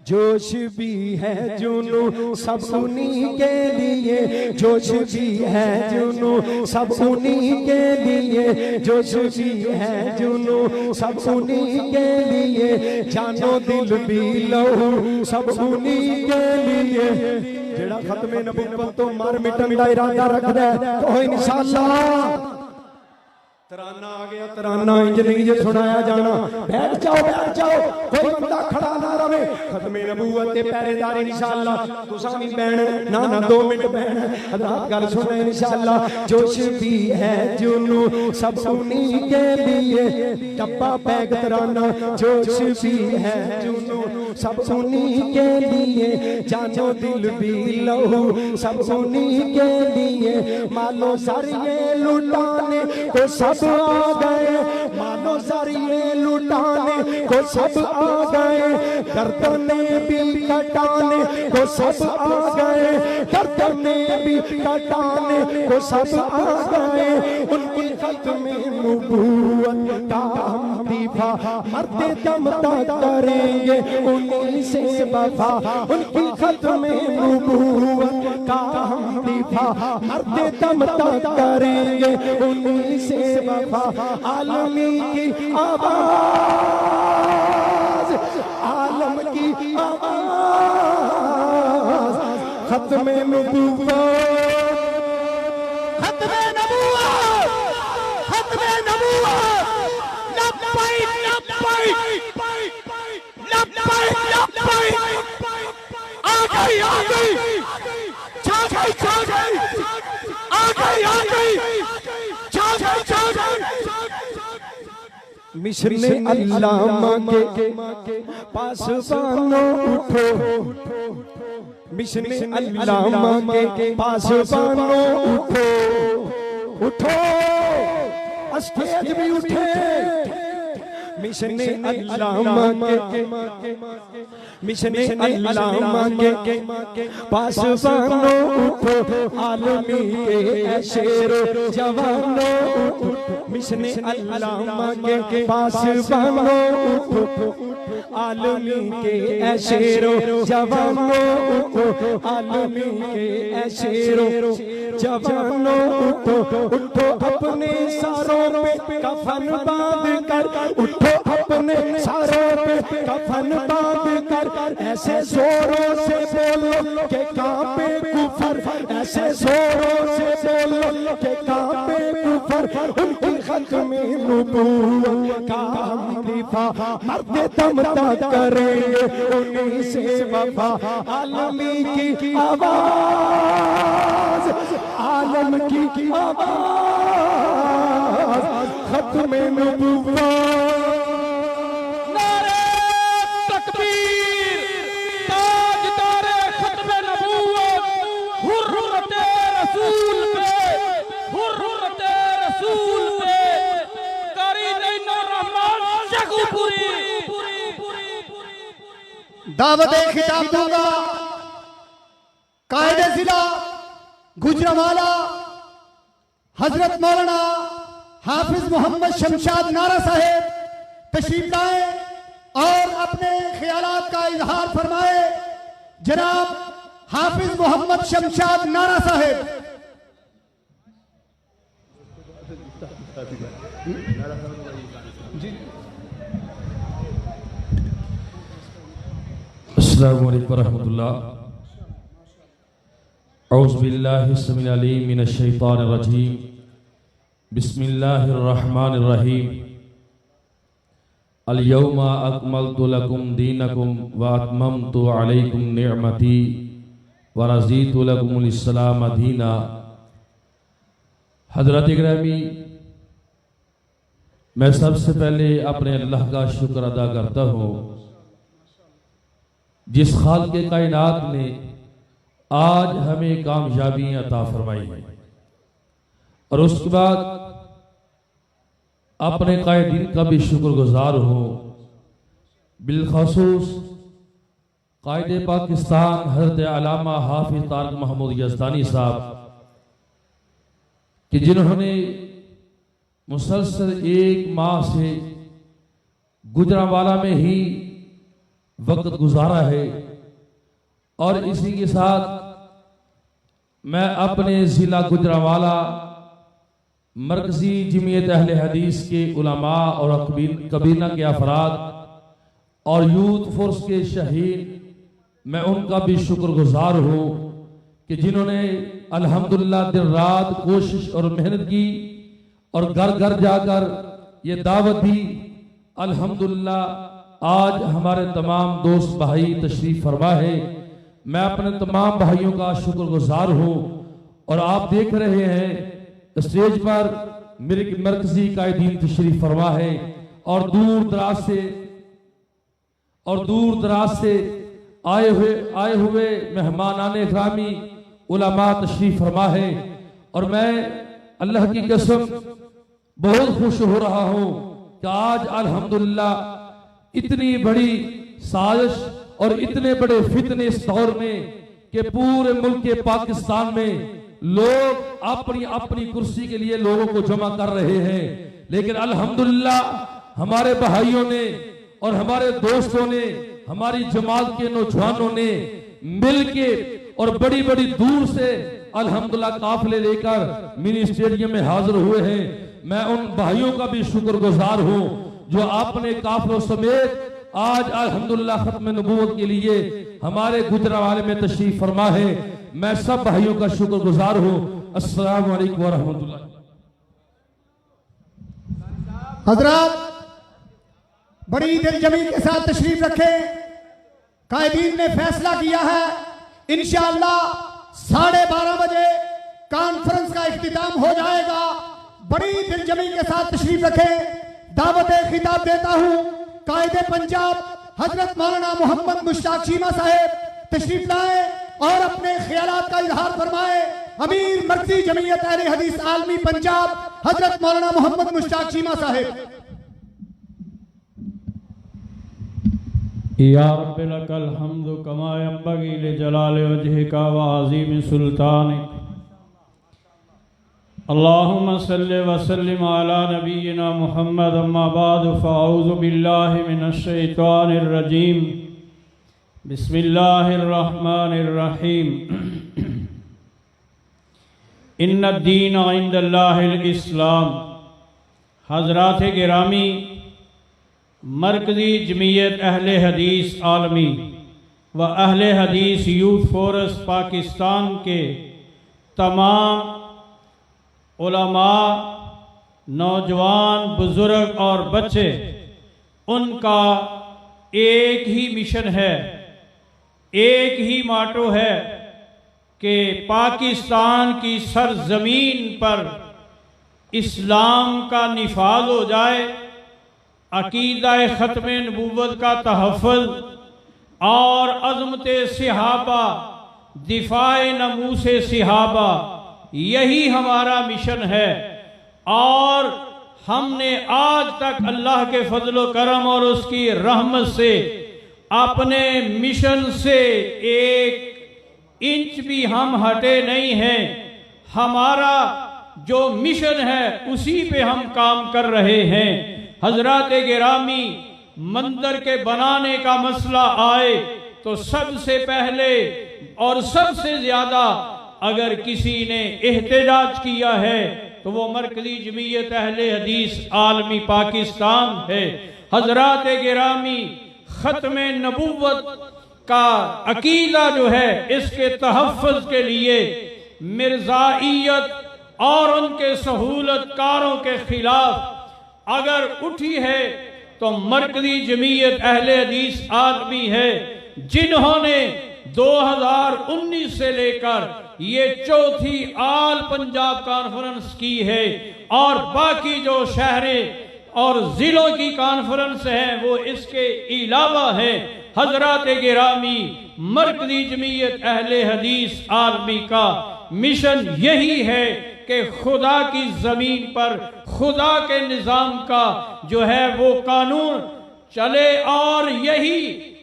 जोश भी है जुनू सब उन्हीं के लिए, जोश भी है जुनू सब उन्हीं के लिए, जोश भी है जुनू सब उन्हीं के लिए, जानो दिल भी लहू सब उन्हीं के लिए। जेड़ा खत्मे नबूवत तो मर मिटन दा इरादा रखदा है तो इंशाअल्लाह। तराना आ गया, तराना इंज नहीं जे सुनाया जाना। बैठ जाओ, बैठ जाओ, कोई बंदा खड़ा ना रहे। खत्मे नबूवत दे पहरेदार इंशाअल्लाह। तुसां भी बैण ना ना 2 मिनट बैण, हज़रात गल सुने इंशाअल्लाह। जोश भी है जुनू सब उन्हीं के लिए, डब्बा पैग तराना। जोश भी है जुनू सब उन्हीं के लिए, जानो दिल भी लहू सब उन्हीं के लिए। मालो सरिये लुटाने को सब आ गए, मानो जरिए लुटाने को सब आ गए, गर्दने भी कटाने को सब आ गए, गर्दने भी कटाने को सब आ गए। उनकी खत्मे नबूवत का हम दीफा मरते दम तक करेंगे उन्हीं से वफा। उनकी खत्मे नबूवत का हम दीफा मरते दम तक करेंगे उन्हीं से वफा। आलमी की आवाज, आलम की आवाज, खत्मे नबूवत, खत्मे नबूवत, खत्मे नबूवत। लब्बैक लब्बैक लब्बैक लब्बैक। आ गई, आ गई, छा गई, छा गई, आ गई, आ गई, मिशन अल्लामा के पास बानो उठो, मिशन अल्लामा के पास बानो उठो, उठो स्टेज भी उठे। मिशन अल्लामा के, मिशन अल्लामा के पास बानो उठो, आलमी के शेरो जवानो उठो। मिशन अल्लामा के पास बानो उठो, आलमी के शेरो जवानो उठो, आलमी के शेरो जवानो उठो। उठो अपने सारों पे कफन बांध कर, उठो अपने सारों पे कफन बांध कर, ऐसे जोरों से बोलो के कांपे कुफर, ऐसे जोरों से बोलो के नबूवत का खलीफा मरते दम तक करेंगे उन्हीं से वफा। आलमी की आवाज, आलम की आवाज, खत्म नबूवत। दावत खिताब दूंगा कायदे जिला गुजरावाला हजरत मौलाना हाफिज मोहम्मद शमशाद नारा साहेब तशरीफ लाए और अपने ख्यालात का इजहार फरमाए। जनाब हाफिज मोहम्मद शमशाद नारा साहेब। अस्सलामु अलैकुम वरहमतुल्लाह। औज़ु बिल्लाहि समीउल अलीम मिनश शैतानिर रजीम। बिस्मिल्लाहिर रहमानिर रहीम। अल यौमा अकमलतु लकुम दीनकुम व अतममतु अलैकुम निअमती व रज़ीतु लकुमुल इस्लाम दीना। हज़रत गिरामी, मैं सबसे पहले अपने अल्लाह का शुक्र अदा करता हूँ जिस खाल के कायनात ने आज हमें कामयाबी अता फरमाई है, और उसके बाद अपने कायदीन का भी शुक्रगुजार हूँ। बिलखसूस कायदे पाकिस्तान हज़रत अल्लामा हाफिज तारिक महमूद यज़दानी साहब कि जिन्होंने मुसलसल 1 माह से गुजरांवाला में ही वक्त गुजारा है। और इसी के साथ मैं अपने ज़िला गुजरांवाला मरकजी जमीयत अहले हदीस के उलमा और कबीना के अफराद और यूथ फोर्स के शहीद, मैं उनका भी शुक्रगुजार हूँ कि जिन्होंने अल्हम्दुलिल्लाह दिन रात कोशिश और मेहनत की और घर घर जाकर ये दावत दी। अल्हम्दुलिल्लाह आज हमारे तमाम दोस्त भाई तशरीफ फरमा है। मैं अपने तमाम भाइयों का शुक्रगुजार हूँ। और आप देख रहे हैं स्टेज पर मेरे मरकजी कायदीन तशरीफ फरमा है और दूर दराज से आए हुए मेहमानाने इकरामी उलमा तशरीफ फरमा है। और मैं अल्लाह की कसम बहुत खुश हो रहा हूँ कि आज अल्हम्दुलिल्लाह इतनी बड़ी साजिश और इतने बड़े फितने इस दौर में कि पूरे मुल्क के पाकिस्तान में लोग अपनी अपनी कुर्सी के लिए लोगों को जमा कर रहे हैं, लेकिन अल्हम्दुलिल्लाह हमारे भाइयों ने और हमारे दोस्तों ने, हमारी जमात के नौजवानों ने मिलके और बड़ी बड़ी दूर से अल्हम्दुलिल्लाह काफिले लेकर मिनी स्टेडियम में हाजिर हुए हैं। मैं उन भाइयों का भी शुक्रगुजार हूँ जो आपने काफिलों समेत आज अल्हम्दुलिल्लाह खत्म नबूवत के लिए हमारे गुजरांवाले में तशरीफ फरमा है। मैं सब भाइयों का शुक्रगुजार हूँ। अस्सलामु अलैकुम व रहमतुल्लाह। हजरात बड़ी दिलजमी के साथ तशरीफ रखे। कायदीन ने फैसला किया है इंशाअल्लाह 12:30 बजे कॉन्फ्रेंस का इख्तिताम हो जाएगा। बड़ी दिलजमी के साथ तशरीफ रखे। दावत खिताब देता हूँ कायदे पंजाब हजरत मौलाना मोहम्मद मुश्ताक चीमा साहेब तशरीफ लाए और अपने ख्यालात का इजहार फरमाए। अमीर मरकजी जमीयत अहले हदीस आलमी पंजाब हजरत मौलाना मोहम्मद मुश्ताक चीमा साहेब। या रब्बी लकल हम्दु कमा यंबगी लिजलाल वजहिका व अज़ीम सुल्तानिक। अल्लाहुम्मा सल्लि व सल्लिम अला नबीना मुहम्मद। अम्मा बाद फ़अऊज़ु बिल्लाहि मिनश शैतानिर रजीम। बिस्मिल्लाहिर रहमानिर रहीम। इन्नद्दीन इंदल्लाहिल इस्लाम। हज़रात गिरामी, मरकज़ी जमीयत अहले हदीस आलमी व अहले हदीस यूथ फोर्स पाकिस्तान के तमाम उलमा नौजवान, बुजुर्ग और बच्चे, उनका एक ही मिशन है, एक ही माटो है कि पाकिस्तान की सरजमीन पर इस्लाम का निफाज हो जाए, अकीदा ख़त्म नबूवत का तहफ़्फ़ुज़ और अज़मत सहाबा, दिफ़ाए नमूस सहाबा, यही हमारा मिशन है। और हमने आज तक अल्लाह के फजल करम और उसकी रहमत से अपने मिशन से एक इंच भी हम हटे नहीं हैं। हमारा जो मिशन है उसी पे हम काम कर रहे हैं। हजरात गिरामी, मंदिर के बनाने का मसला आए तो सबसे पहले और सबसे ज्यादा अगर किसी ने एहतजाज किया है तो वो मरकजी जमीयत अहले हदीस आलमी पाकिस्तान है। हजरात गिरामी, खत्म नबूवत का अकीदा जो है इसके तहफ़्फ़ुज़ के लिए मिर्ज़ाइयत और उनके सहूलतकारों के खिलाफ अगर उठी है तो मरकजी जमीयत अहले हदीस आलमी है, जिन्होंने 2019 से लेकर ये चौथी आल पंजाब कॉन्फ्रेंस की है और बाकी जो शहरें और जिलों की कॉन्फ्रेंस है वो इसके अलावा है। हजरात गिरामी, मरकजी जमीयत अहले हदीस आलमी का मिशन यही है कि खुदा की जमीन पर खुदा के निज़ाम का जो है वो कानून चले और यही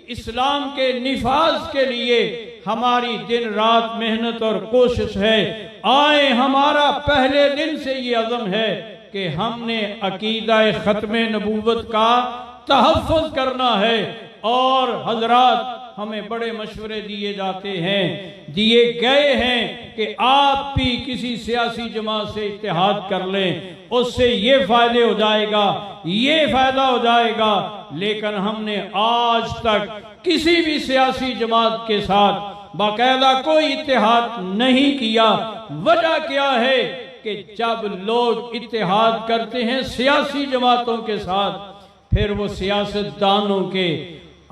इस्लाम के निफाज के लिए हमारी दिन रात मेहनत और कोशिश है। आए, हमारा पहले दिन से ये अज़म है कि हमने अकीदा ख़त्म नबूवत का तहफ़्फ़ुज़ करना है। और हजरात, हमें बड़े मशवरे दिए जाते हैं, दिए गए हैं कि आप भी किसी सियासी जमात से इत्तेहाद कर लें, उससे ये फायदे हो जाएगा, ये फायदा हो जाएगा। लेकिन हमने आज तक किसी भी सियासी जमात के साथ बाकायदा कोई इत्तेहाद नहीं किया। वजह क्या है कि जब लोग इत्तेहाद करते हैं सियासी जमातों के साथ, फिर वो सियासतदानों के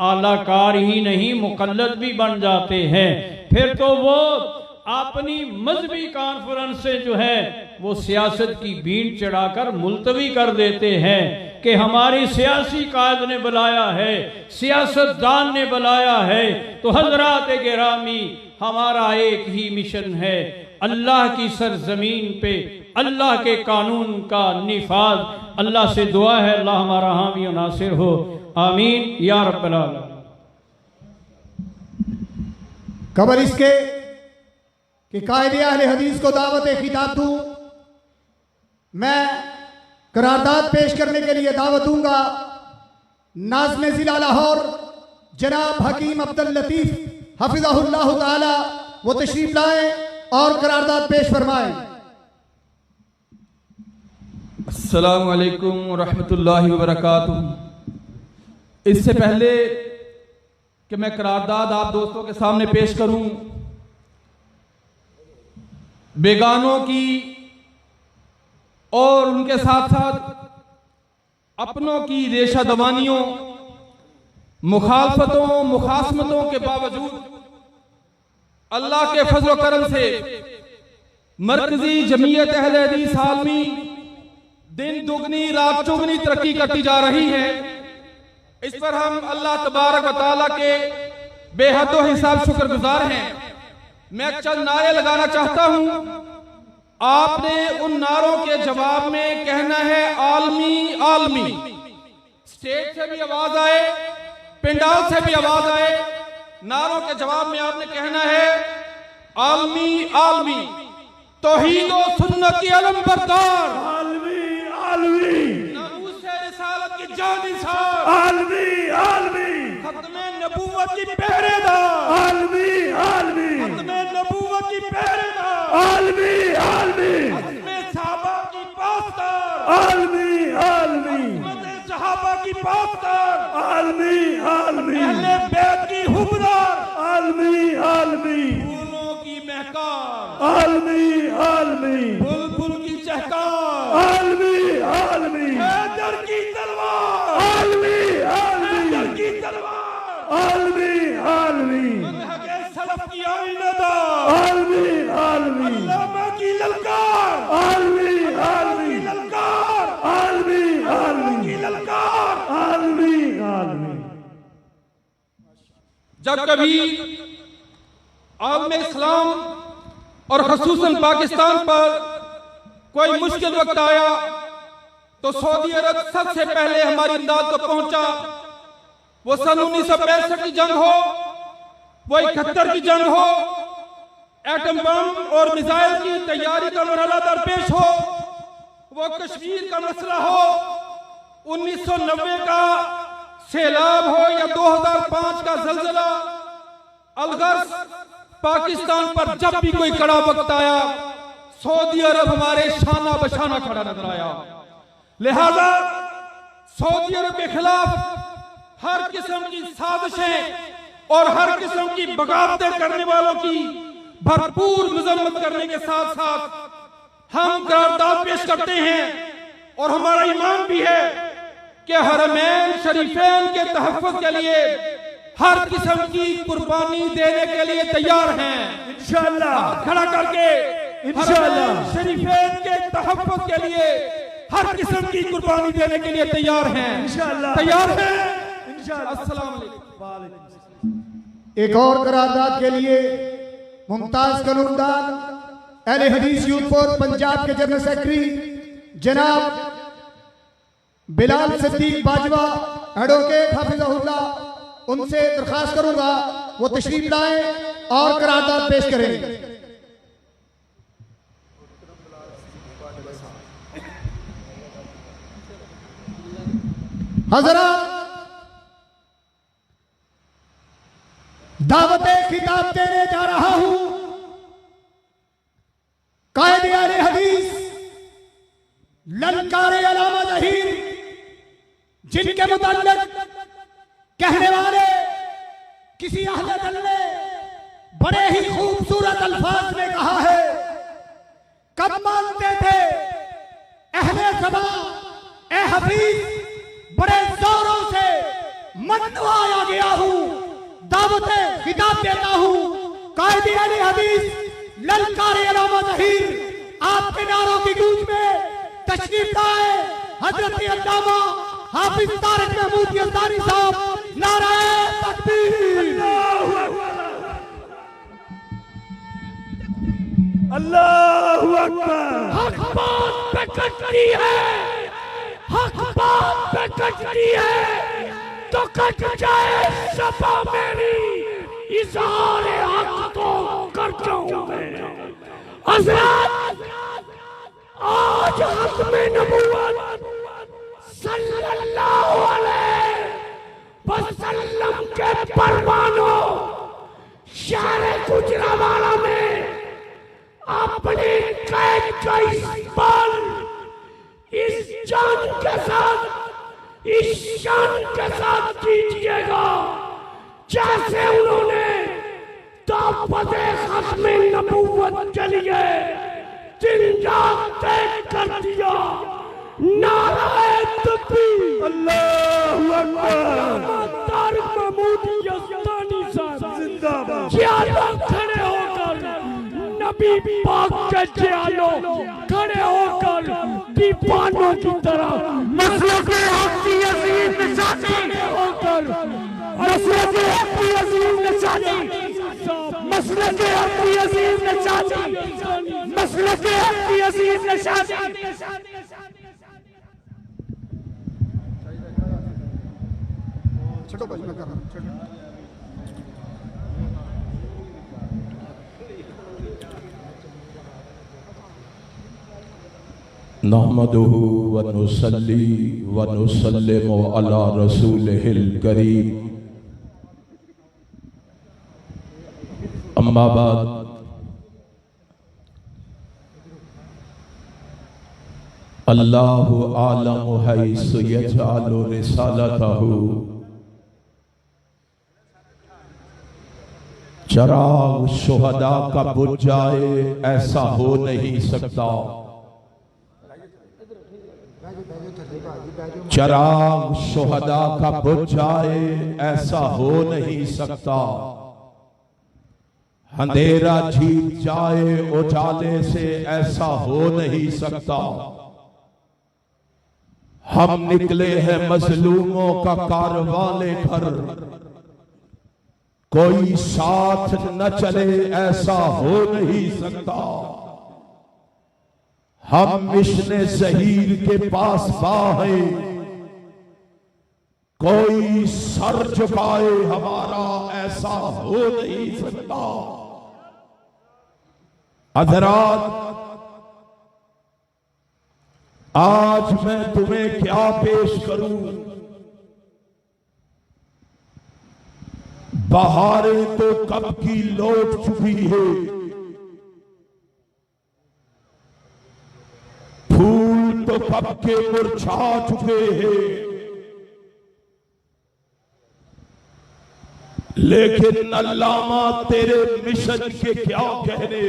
आलाकार ही नहीं मुकल्लद भी बन जाते हैं। फिर तो वो अपनी मजहबी कॉन्फ्रेंस से जो है वो सियासत की भीड़ चढ़ाकर मुलतवी कर देते हैं कि हमारी सियासी कायद ने बुलाया है, सियासतदान ने बुलाया है। तो हजरात गिरामी, हमारा एक ही मिशन है, अल्लाह की सरजमीन पे अल्लाह के कानून का निफाज। अल्लाह से दुआ है अल्लाह हमारा हामी और नासिर हो, आमीन या रब्बल आलमीन। कबल इसके कि कायदे अहले हदीस को दावत खिताब दूं, मैं करारदाद पेश करने के लिए दावत दूंगा नाज़िम ज़िला लाहौर जनाब हकीम अब्दुल लतीफ़ हफिज़हुल्लाह ताला, वो तशरीफ लाएं और करारदाद पेश फरमाएं। अस्सलामु अलैकुम रहमतुल्लाहि व बरकातुहू। इससे पहले कि मैं करारदाद आप दोस्तों के सामने पेश करूं, बेगानों की और उनके साथ साथ अपनों की रेशा दवानियों, मुखालफतों, मुखासमतों के बावजूद अल्लाह के फजल करम से मरकजी जमीयत अहले हदीस आलमी दिन दुगनी रात चौगनी तरक्की करती जा रही है। इस पर हम अल्लाह तबारक व तआला के बेहदो हिसाब शुक्रगुजार हैं। मैं चंद नारे लगाना चाहता हूं, आपने उन नारों के जवाब में कहना है आलमी आलमी। स्टेज से भी आवाज आए, पिंडाल से भी आवाज आए, नारों के जवाब में आपने कहना है आलमी आलमी। तौहीद व सुन्नत की अलम बरदार आलमी आलमी, नमूसे रिसालत की जानिसार आलमी आलमी, खत्मे नबूवत की पहरेदार आलमी आलमी, खत्मे नबूवत की पहरेदार आलमी आलमी, खत्मे सहाबा की पासदार आलमी आलमी, खत्मे सहाबा की पासदार आलमी आलमी, अहले बैत की हुबदार आलमी आलमी, फूलों की महकार आलमी आलमी, बुलबुल की जहकार, आलमी आलमी, हैदर की तलवार, आलमी आलमी, हैदर की तलवार, आलमी आलमी, मनहज सलफ की आईनादार, आलमी आलमी, अल्लामा की ललकार, आलमी आलमी, ललकार, आलमी आलमी, की ललकार। आलमी आलमी। जब कभी आलम इस्लाम और खसूसन पाकिस्तान पर कोई मुश्किल वक्त आया तो सऊदी अरब सबसे पहले हमारी इमदाद को पहुंचा। वो सन 1965 की जंग हो, वो 71 की जंग हो, एटम बम और मिसाइल की तैयारी का मरहला दरपेश हो, वो कश्मीर का मसला हो, 1990 का सैलाब हो या 2005 का जलजला, अलगस पाकिस्तान पर जब भी कोई कड़ा वक्त आया सऊदी अरब हमारे शाना बशाना खड़ा नजर आया। लिहाजा सऊदी अरब के खिलाफ हर किस्म की साजिशें और हर किस्म की बगावतें करने वालों की भरपूर मजम्मत करने के साथ साथ हम करारदाद पेश करते हैं और हमारा ईमान भी है कि हरमैन शरीफैन के तहफ़्फ़ुज़ के लिए हर किस्म की कुर्बानी देने के लिए तैयार हैं इंशाअल्लाह। खड़ा करके इंशाअल्लाह शरीफैन के तहफ़्फ़ुज़ के लिए हर किस्म की कुर्बानी देने के लिए तैयार हैं इंशाअल्लाह, तैयार हैं इंशाअल्लाह। अस्सलाम वालेकुम। एक और करारदाद के लिए मुमताज कलूमदान अहले हदीस यूथ फोर्स पंजाब के जनरल सेक्रेटरी जनाब बिलाल सिद्दीक बाजवा एडवोकेट हाफिज़हुल्लाह, उनसे दरखास्त करूंगा वो तशरीफ लाएं और करारदाद पेश करें। हज़रात, दावत खिताब देने जा रहा हूं कायदे अहले हदीस ललकारे अलामा ज़हीर, जिनके मुताल्लिक कहने वाले किसी अहले दल ने बड़े ही खूबसूरत अल्फाज में कहा है, कब मानते थे अहले ज़बां ए हफीज, बड़े जोरों से मनवाया गया हूं, दावत खिताब देता हूं कायदे अहले हदीस ललकारे अलामा ज़हीर, आपके नारों की गूंज में तशरीफ लाए हजरत अल्लामा हाफिज तारिक महमूद यज़दानी साहब, नाराए तकबीर, अल्लाहु अकबर। हक बात पे कटती है, हक बात पे कटती है तो कट जाए सपा मेरी, इज़हार हक तो कर जाऊं मैं। हज़रत आज खत्मे नबूवत सल्लल्लाहु अलैहि वसल्लम के परवानों शहर गुजरावाला में अपने कैद का इस पल इस जान के साथ, इस शान के साथ कीजिएगा जैसे उन्होंने दावत खत्मे नबूवत के लिए दिन रात तय कर दिया। नाराए तकबीर, अल्लाहु अकबर। तारिक महमूद यज़दानी साहब जिंदाबाद। जियालो खड़े होकर, नबी पाक के जियालो खड़े होकर दीवानों की तरह मसलों के हक की अजीम निशानी होकर, मसलों के हक की अजीम निशानी, मसलों के हक की अजीम निशानी, मसलों के हक की अजीम निशानी। छोटो भाई मैं कर रहा हूं, छोटो। नहमदुहु व नुसल्ली व नुसल्लिमु अला रसूलिहिल करीम, अम्मा बाद। अल्लाहु आलमु हैसु यजअलु रिसालतहु, चराग शुहदा का बुझ जाए ऐसा हो नहीं सकता। चराग शुहदा का बुझ जाए ऐसा हो नहीं सकता, अंधेरा जीत जाए उजाले से ऐसा हो नहीं सकता। हम निकले हैं मजलूमों का कारवां लेकर, कोई साथ न चले ऐसा हो नहीं सकता। हम मिशने ज़हीर के पास बाहे, कोई सर झुकाए हमारा ऐसा हो नहीं सकता। हज़रात, आज मैं तुम्हें क्या पेश करूं? बहारें तो कब की लौट चुकी है, फूल तो कब के मुरझा चुके हैं, लेकिन अल्लामा तेरे मिशन के क्या कहने,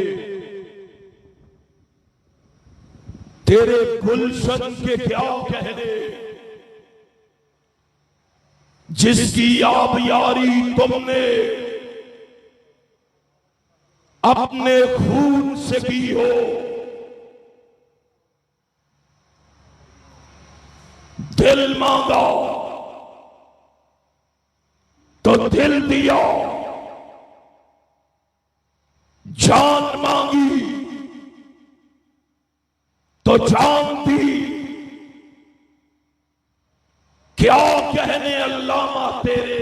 तेरे गुलशन के क्या कहने, जिसकी आबियारी तुमने अपने खून से की हो। दिल मांगा तो दिल दिया, जान मांगी तो जान दी। क्या कहने अल्लामा तेरे,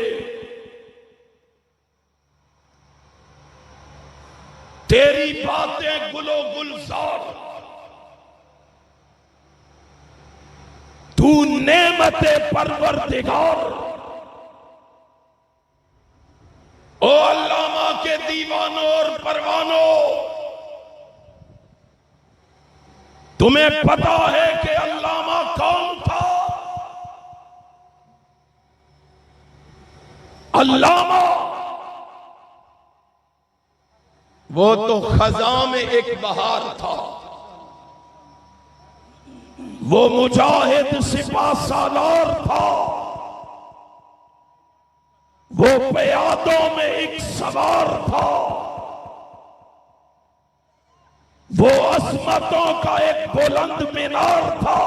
तेरी बातें गुलो गुलजार, तू नेमते परवरदिगार। ओ अल्लामा के दीवानों और परवानों, तुम्हें पता है कि अल्लामा कौन था? अल्लामा वो तो खजा में एक बहार था, वो मुजाहिद सिपा सालार था, वो प्यादों में एक सवार था, वो असमतों का एक बुलंद मीनार था,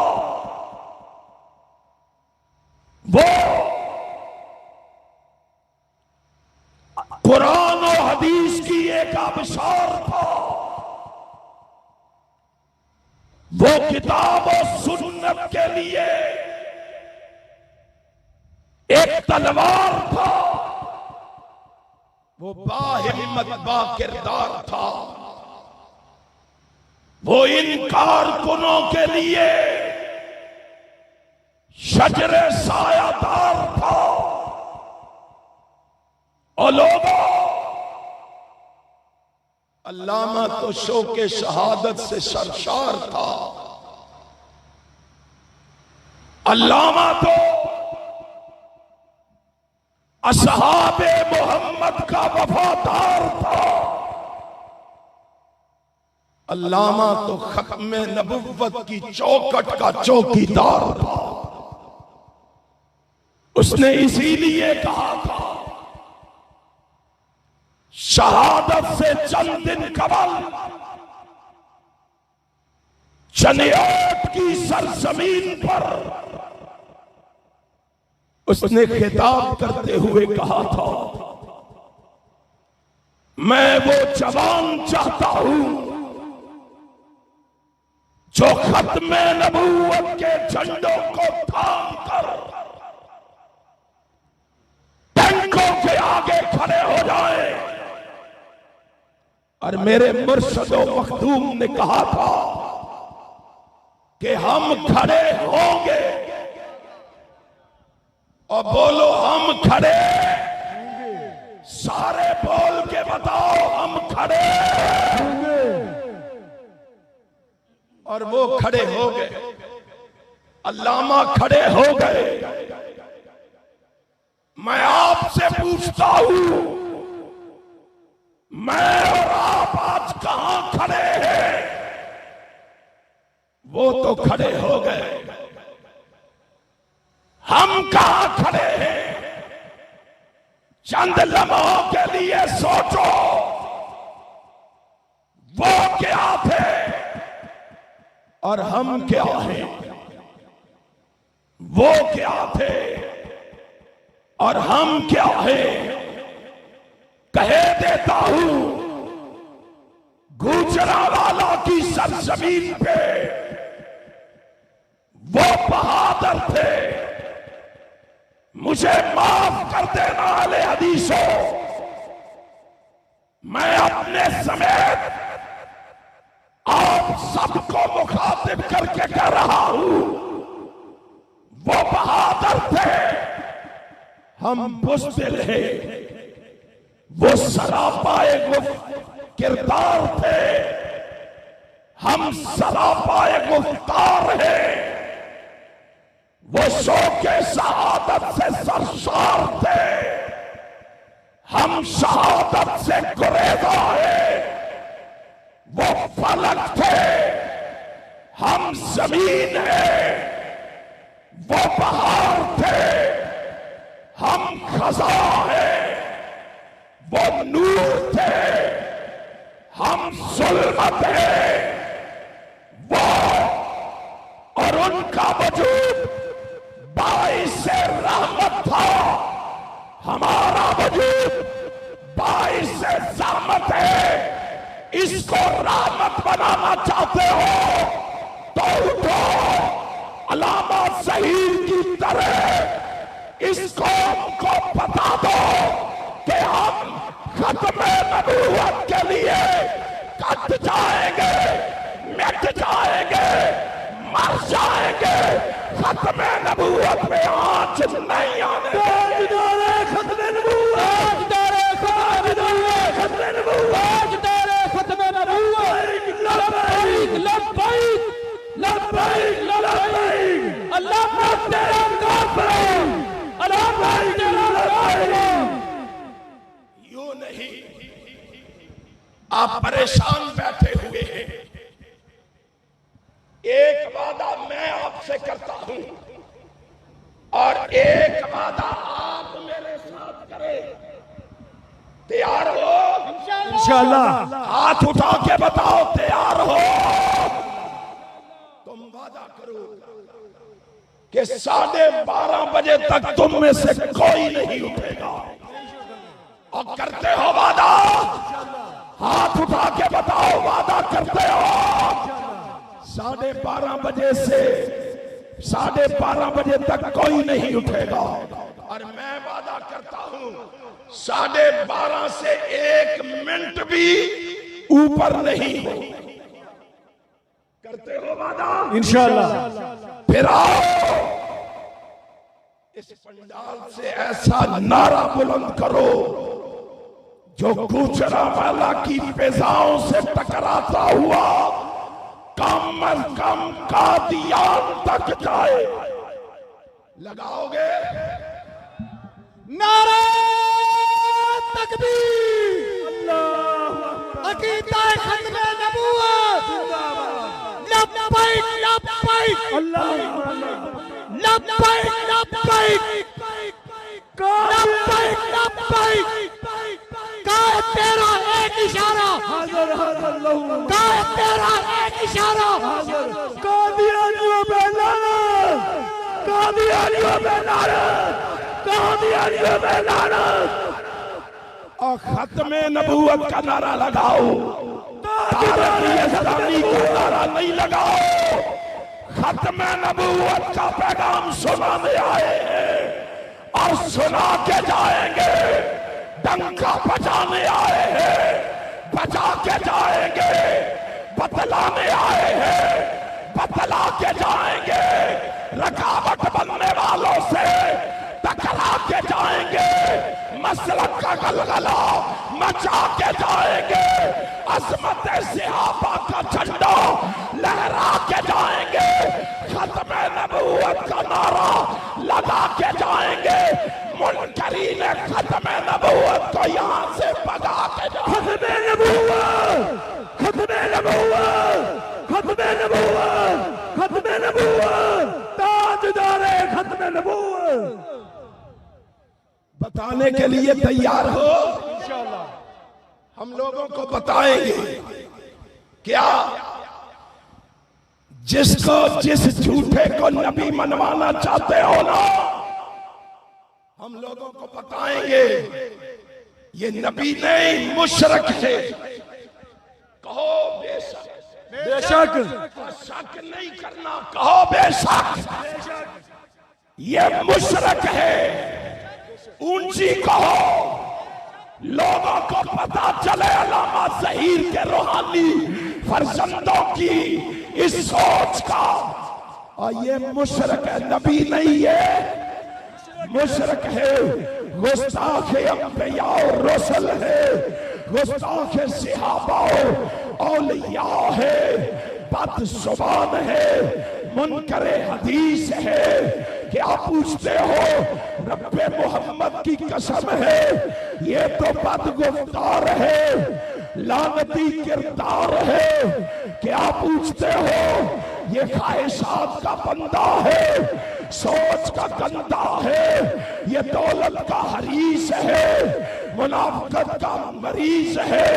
वो कुरान और हदीस की एक आबशार था, वो किताब और सुन्नत के लिए एक तलवार था, वो बाहिम्मत बाकिरदार था, वो इनकार कुनों के लिए शजरे सायादार था। और लोगों, अल्लामा तो शौके शहादत से सरशार था, अल्लामा तो असहाबे मोहम्मद का वफादार था, अल्लामा तो खत्मे नबुव्वत की चौखट का चौकीदार था। उसने इसीलिए कहा था, शहादत से चंद दिन कबल चनियोट की सरजमीन पर उसने खिताब करते हुए कहा था, मैं वो जवान चाहता हूं जो खत्मे नबूवत के झंडों को थाम कर टैंकों के आगे खड़े हो जाए। और मेरे मुर्शद मखदूम ने कहा था कि हम खड़े होंगे, और बोलो हम खड़े, सारे बोल के बताओ हम खड़े होंगे। और वो खड़े हो गए, अल्लामा खड़े हो गए। मैं आपसे पूछता हूं, मैं और आप आज कहां खड़े हैं? वो तो खड़े हो गए, चंद लम्हों के लिए सोचो, वो क्या थे और हम क्या हैं। वो क्या थे और हम क्या हैं। कहे देता हूं, गुजरांवाला की सरजमीन पे वो बहादुर थे। मुझे माफ कर देना अहले हदीसों, मैं अपने समेत आप सबको मुखातिब करके कह रहा हूं, वो बहादुर थे, हम बुज़दिल हैं। वो सरापाए किरदार थे, हम सरापाए गुफ्तार हैं। वो शौक़े शहादत से सरशार थे, हम शहादत से गुरेज़ा हैं। वो फलक थे, हम जमीन हैं। वो बहार थे, हम खज़ा हैं। वो नूर थे, हम ज़ुल्मत हैं। वो और उनका वजूद बाइसे रहमत था, हमारा वजूद बाइसे ज़हमत है। इसको रहमत बनाना चाहते हो तो उठो, अलामा ज़हीर की तरह इस कौम को बता दो कि हम खत्मे नबूवत के लिए कट जाएंगे, मिट जाएंगे, मर जाएंगे। खत्मे नबूवत में आंच नहीं आने देंगे। खत्मे नबूवत, खत्मे नबूवत, खत्मे नबूवत। लब्बैक लब्बैक लब्बैक लब्बैक। अल्लाह तेरा काफिर, अल्लाह तेरा काफिर। यूं नहीं, आप परेशान बैठे हुए हैं। एक वादा मैं आपसे करता हूं और एक वादा आप मेरे साथ करें। तैयार हो? इंशाअल्लाह। हाथ उठा के बताओ, तैयार हो? तुम वादा करो कि 12:30 बजे तक तुम में से कोई नहीं उठेगा। और करते हो वादा? हाथ उठा के बताओ, वादा करते हो? 12:30 बजे से 12:30 बजे तक कोई नहीं उठेगा। और मैं वादा करता हूं 12:30 से 1 मिनट भी ऊपर नहीं हो। करते हो वादा? इंशाअल्लाह। फिर आओ, इस पंडाल से ऐसा नारा बुलंद करो जो गुजरांवाला की फिजाओं से टकराता हुआ कम अज कम कादियान तक जाए। लगाओगे? नारे तकबीर, अकीदा खत्मे नबूवत, लब्बैक लब्बैक, लब्बैक लब्बैक, लब्बैक लब्बैक। का तेरा एक इशारा, का तेरा एक इशारा। कादियानियों पे लानत, कादियानियों पे लानत, कादियानियों पे लानत। और खत्मे नबूवत का नारा लगाओ, तारीख़ इस्लामी का नारा नहीं लगाओ। खत्मे नबूवत का पैगाम सुनाने आए हैं और सुना के जाएंगे। डंका बजाने आए हैं, बजा के जाएंगे। बतलाने आए हैं, बतला के जाएंगे। रकावट बनने वालों से टकरा के जाएंगे। मसलक का गलगला मचा के जाएंगे। अज़मत सहाबा का झंडा लहरा के जाएंगे। खत्मे नबूवत का नारा लगा के जाएंगे। मुनकरीन खत्मे नबूवत को यहाँ से भगा के जाएंगे। खत्मे नबूवत, खत्मे नबूवत, खत्मे नबूवत, खत्मे नबूवत, ताजदारे खत्मे नबूवत। बताने के लिए तैयार हो? हम लोगों को बताएंगे क्या? जिसको जिस झूठे को नबी मनवाना चाहते हो ना, हम लोगों को बताएंगे ये नबी नहीं मुशरक है। कहो बेशक, बेशक शक नहीं करना, कहो बेशक ये मुशरक है। ऊंची कहो, लोगों को पता चले अल्लामा ज़हीर के रूहानी फर्जंदों की इस सोच का। और ये मुशरक है, नबी नहीं है, मुशरक है, गुस्ताख अंबिया और रसूल है, गुस्ताख सहाबा और औलिया है, बदजुबान है, मुनकरे हदीस है। क्या पूछते हो? रब्बे मोहम्मद की कसम है, ये तो बदगुफ्तार है, लानती किरदार है। क्या पूछते हो? ये ख्वाहिशात का बंदा है, सोच का गंदा है, ये दौलत का हरीस है, मुनाफिकत का मरीज है,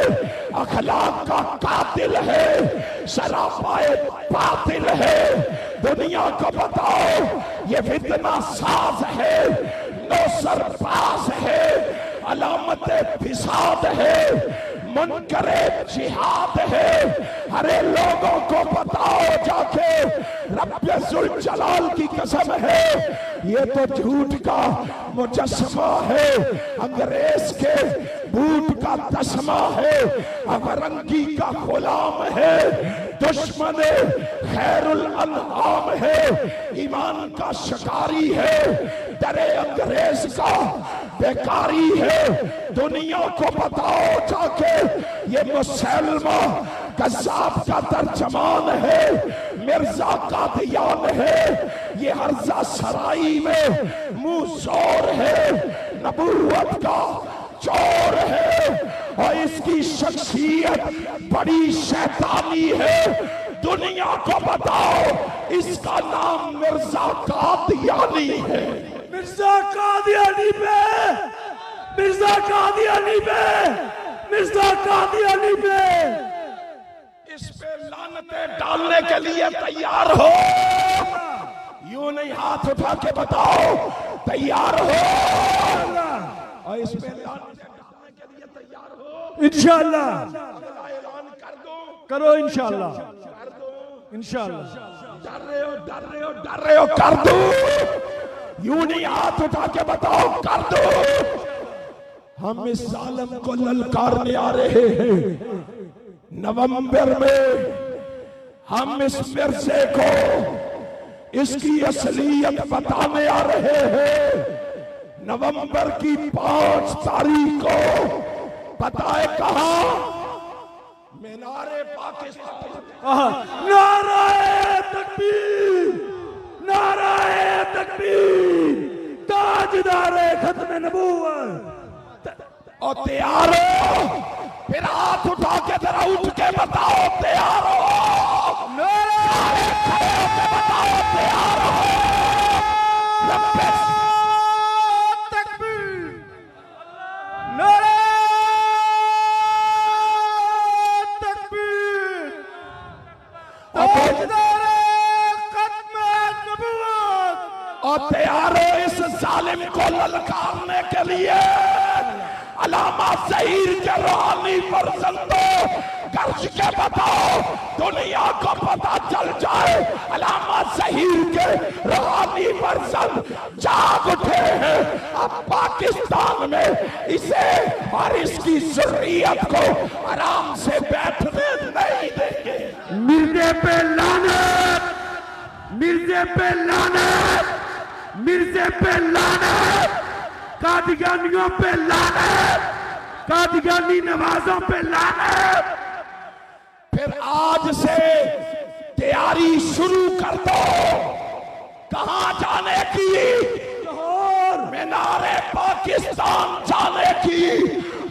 अखलाक का कातिल है, शराफाए बातिल है। दुनिया को बताओ ये फितना साज है, नौसरबाज है, अलामत फिसाद है, मुनकरे जिहाद है। अरे लोगों को बताओ जाके, रब्बे जुल जलाल की कसम है, ये तो झूठ का मुजस्समा है, अंग्रेज के बूट का तस्मा है, अवरंगी का गुलाम है, दुश्मन खैरुल अनआम है, ईमान का शिकारी है, डरे अंग्रेज का बेकारी है। दुनिया को बताओ जाके, ये मुसलमा कज़्ज़ाब का तर्जमान है, मिर्जा कादियान है, ये हर्जा सराई में मुंह जोर है, नबूवत का चोर है, और इसकी शख्सियत बड़ी शैतानी है। दुनिया को बताओ, इसका नाम मिर्जा कादियानी है। मिर्जा कादियानी पे, मिर्जा कादियानी पे, मिर्जा कादियानी पे। इस पे लानतें डालने के लिए तैयार हो? यूं नहीं, हाथ उठा के बताओ तैयार हो? और इस पे लानतें डालने के लिए तैयार हो? इंशाअल्लाह ऐलान कर दो, करो, इंशाअल्लाह, इंशाअल्लाह। डर रहे हो, डर रहे हो, डर रहे हो, कर दो। यूं नहीं, हाथ उठा के बताओ कर दो। हम इस जालिम को ललकारने आ रहे हैं। नवंबर में हम इस मिर्जे को इसकी असलियत बताने आ रहे हैं। नवंबर की 5 तारीख को पता है कहां? मीनारे पाकिस्तान। नाराए तकबीर, नाराए तकबीर, ताजदारे खत्म नबूवत। और तैयार हो? फिर हाथ उठा के जरा उठ के बताओ तैयार हो? नारे खड़े होके बताओ तैयार हो? रब्बे तकबीर, नारे तकबीर, ताजदारे खत्म नबूवत। और तैयार हो इस जालिम को ललकारने के लिए? अल्लामा ज़हीर के रूहानी फर्जंदों, गर्ज के बताओ, दुनिया को पता चल जाए अल्लामा ज़हीर के रूहानी फर्जंद जाग उठे हैं। अब पाकिस्तान में इसे और इसकी ज़ुर्रियत को आराम से बैठने नहीं देंगे। मिर्जे पे लानत, मिर्जे पे लानत, मिर्जे पे लानत, कादियानियों पे लानत, कादियानी नवाजों पे लानत। फिर आज से तैयारी शुरू कर दो। कहां जाने की? लाहौर, मीनारे पाकिस्तान जाने की।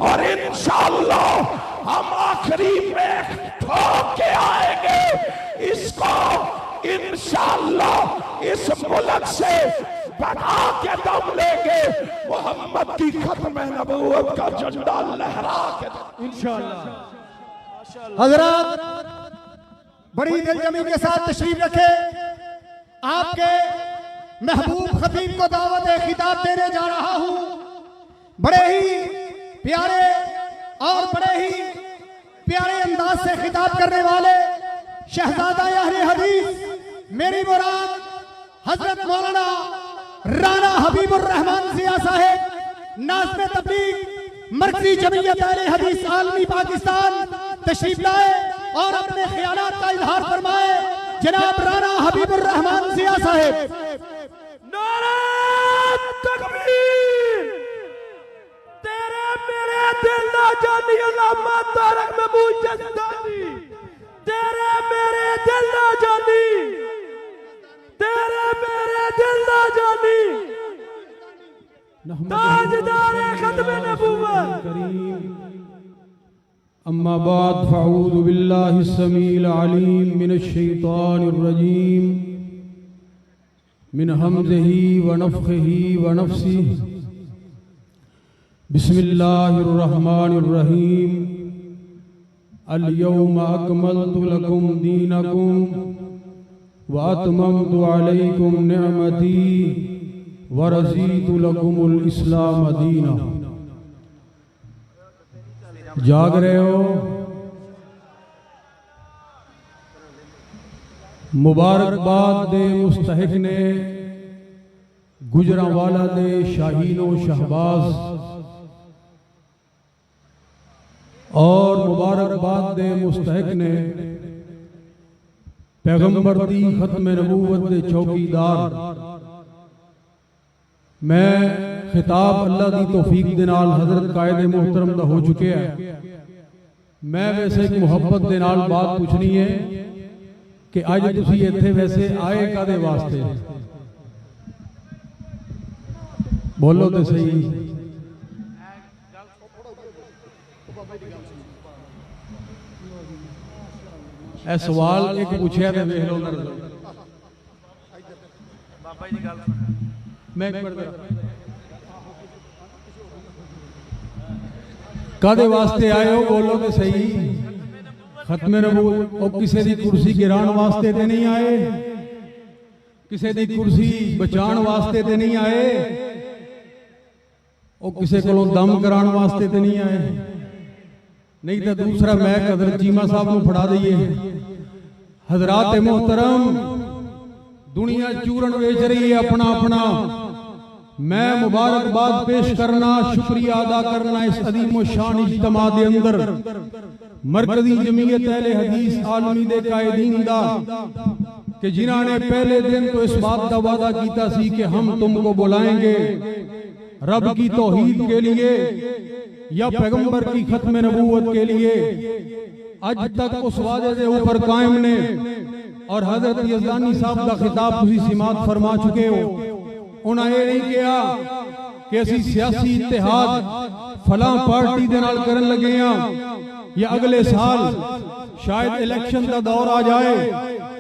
और इंशाअल्लाह हम आखिरी में ठोक के आएंगे। इसको इंशाअल्लाह इस मुल्क से बढ़ा के दम लेके मोहम्मद की खत्म नबूवत का झंडा लहरा के इंशाअल्लाह। हजरत बड़ी दिलजमी के साथ तशरीफ रखे। आपके महबूब खतीब को दावत खिताब देने जा रहा हूं। बड़े ही प्यारे और बड़े ही प्यारे अंदाज से खिताब करने वाले शहजादा अहले हदीस, मेरी मुराद हजरत मौलाना राना हबीबुर रहमान जिया साहेब, नाज़िम तबलीग मरकजी जमीयत अहले हदीस आलमी पाकिस्तान तशरीफ लाए और अपने ख्यालात का इजहार फरमाए। जनाब राना हबीबुर रहमान जिया साहेब। नारे तकबीर। तेरे मेरे दिल ना जानी अल्लामा तारक महमूद जसदानी, तेरे मेरे दिल ना जानी, तेरे मेरे दिल ना जानी, ताजदारे खत्म नबूवत। अम्मा बाद फ़अऊज़ु बिल्लाहि समील अलीम मिनश शैतानिर रजीम मिन हमज़िही व नफ़्ख़िही व नफ़्सिही। बिस्मिल्लाहिर रहमानिर रहीम। अल यौमा अकमलतु लकुम दीनकुम व अतममतु अलैकुम निअमती व रज़ीतु लकुमुल इस्लाम दीना। जाग रहे हो? मुबारकबाद दे मुस्तहिक ने, गुजरांवाला दे शाहीनो शहबाज, और मुबारकबाद दे मुस्तहिक ने पैगंबर दी खत्म नबूवत दे चौकीदार। मैं खिताब अल्लाह दी तौफीक दे नाल हजरत कायदे मोहतरम दा हो चुके हैं। मैं वैसे एक मुहब्बत दे नाल बात पूछनी है कि अज तुसी इत्थे वैसे आए कादे वास्ते? बोलो तो सही। ए सवाल एक पूछया ते वेख लो बाबा जी गल। मैं एक मिनट कादे वास्ते आए हो? बोलो तो सही। खत्मे नबूवत और किसी दी कुर्सी गिराण वास्ते ते नहीं आए, किसी दी कुर्सी बचाण वास्ते ते नहीं आए, और किसी को दम कराण वास्ते ते नहीं आए। नहीं तो दूसरा मैं हजरत चीमा साहब को फड़ा दईए। हजरात मोहतरम, दुनिया चूरन बेच रही है अपना अपना। मैं मुबारकबाद पेश करना, शुक्रिया अदा करना इस अदीम शान इज्तिमा दे अंदर मरकजी जमीयत अहले हदीस आलमी दे कायदीन दा कि जिन्हां ने पहले दिन तो इस बात का वादा किया सी कि हम तुमको बुलाएंगे रब की तौहीद के लिए या पैगंबर की खत्म नबूवत के लिए। आज तक उस वादे के ऊपर कायम ने, और हजरत यज़दानी साहब का खिताब तुसी सिमात फरमा चुके हो। उन्हें ये नहीं किया कि असी सियासी इत्तेहाद फलां पार्टी दे नाल करन लगे हैं या अगले साल शायद इलेक्शन का दौर आ जाए,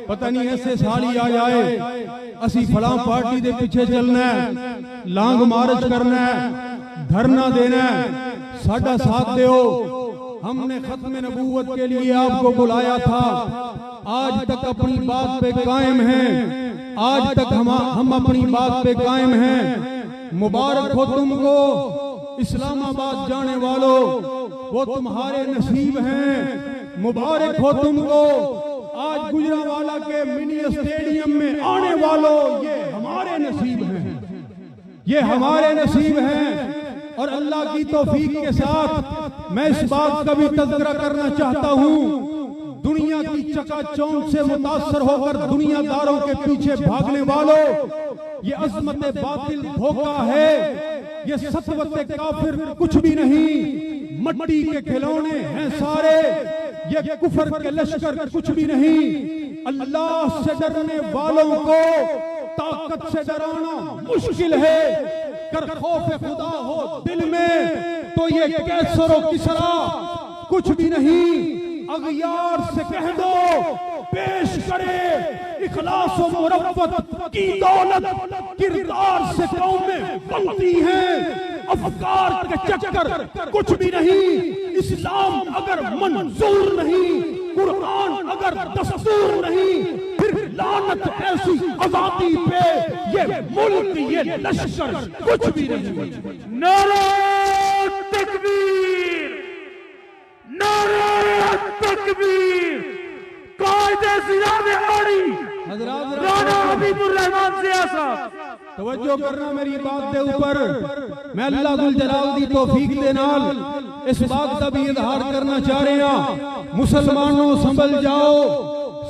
पता नहीं ऐसे साल ही आ जाए, असी फलां पार्टी दे पीछे चलना है, लांग मार्च करना है, धरना देना है, साडा साथ दो। हमने खत्म नबूवत के लिए आपको बुलाया था, आज तक अपनी बात पे कायम हैं, आज तक हम अपनी बात पे कायम हैं। मुबारक हो तुमको इस्लामाबाद जाने वालों, वो तुम्हारे नसीब हैं। मुबारक हो तुमको आज गुजरांवाला के मिनी स्टेडियम में आने वालों, ये हमारे नसीब हैं, ये हमारे नसीब हैं। और अल्लाह की तौफीक के साथ मैं इस बात का भी तज़किरा करना चाहता हूँ, दुनिया की चकाचौंध से मुतासर होकर दुनियादारों के पीछे भागने वालों, ये अज़मत बातिल धोखा है, ये सतवत काफिर कुछ भी नहीं, मट्टी के खिलौने हैं सारे, ये कुफर के लश्कर कुछ भी नहीं। अल्लाह से डरने वालों को ताकत से डराना मुश्किल है, कर खौफ खुदा हो दिल में तो ये कैसर व किसरा कुछ भी नहीं। अगयार से कह दो पेश करे इखलास और मुरव्वत की दौलत किरदार से कौमें बनती हैं। अफकार के चक्कर कुछ भी नहीं, इस्लाम अगर मंजूर नहीं, कुरान अगर दस्तूर नहीं, फिर लानत ऐसी आजादी पे, ये मुल्क ये लश्कर कुछ भी नहीं। नारे तकबीर, नारे तकबीर, कायदे सिराज आड़ी राणा हबीबुर रहमान सियासत। तवज्जो करना मेरी बात के ऊपर। मैं अल्लाह गुल जलाल दी तौफीक दे नाल इस बात का भी इजहार करना चाह रहे हैं, मुसलमानों संभल जाओ,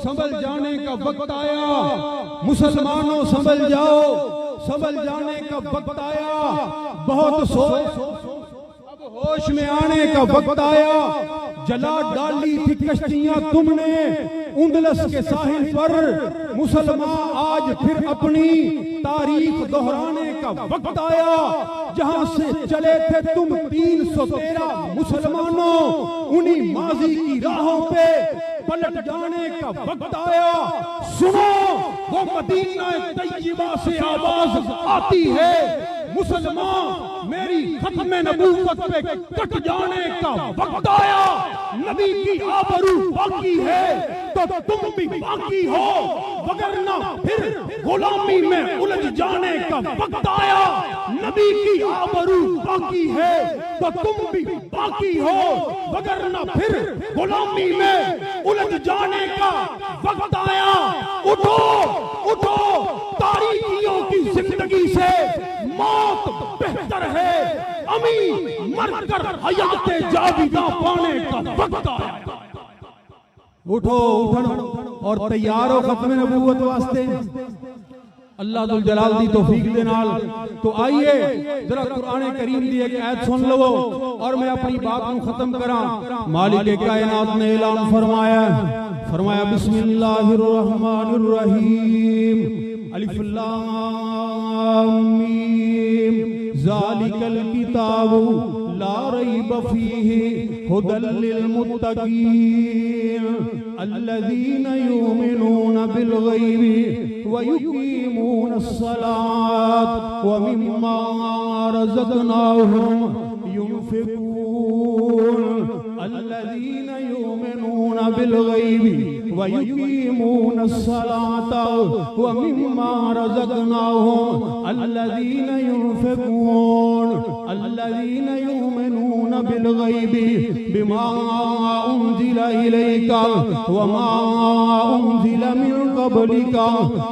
संभल जाने का वक्त आया। मुसलमानों संभल जाओ, संभल जाने का वक्त आया। बहुत अब होश में आने का वक्त आया। जला डाली थी कश्तियां तुमने उंदलस के साहिल पर, मुसलमान आज फिर अपनी तारीख दोहराने का वक्त आया। जहां से चले थे तुम 313 मुसलमानों, उन्हीं माजी की राहों पे पलट जाने का वक्त आया। सुनो वो मदीना तैयबा से आवाज आती है, मुसलमान मेरी खत्म नबूवत पे कट जाने का वक्त आया। नबी की आबरू बाकी है तो तुम भी बाकी हो, वगरना फिर गुलामी में उलझ जाने का वक्त आया। नबी की आबरू बाकी है तो तुम भी बाकी हो, वगरना फिर गुलामी में उलझ जाने का वक्त आया। उठो उठो, तारीखियों की जिंदगी से मौत बेहतर है, अमी मरकर हयाते जाविदा पाने का वक्त आया। उठो उठो और तैयार हो खत्म नबूवत वास्ते अल्लाह दुल जलाल दी तौफीक दे नाल। तो आइए जरा कुरान करीम दी एक आयत सुन लो और मैं अपनी बात को खत्म करा। मालिक कायनात ने ऐलान फरमाया बिस्मिल्लाहिर रहमानिर रहीम, अलिफ लाम मीम, ज़ालिकल किताबु ला रैब फीहि हुदल लिल मुत्तकीन अल्लज़ीना युमिनूना बिल गैबि व युकीमूनस सलात व मिम्मा रज़क़नाहुम युनफिकून। अल्लज़ीना युमिनूना बिल गैबि व युकीमूनस सलात व मिम्मा रज़क़नाहुम अल्लज़ीना युनफिकून। अल्लज़ीना युमिनूना बिल गैबि बिमा उन्ज़िला इलैका व मा उन्ज़िला मिन क़ब्लिका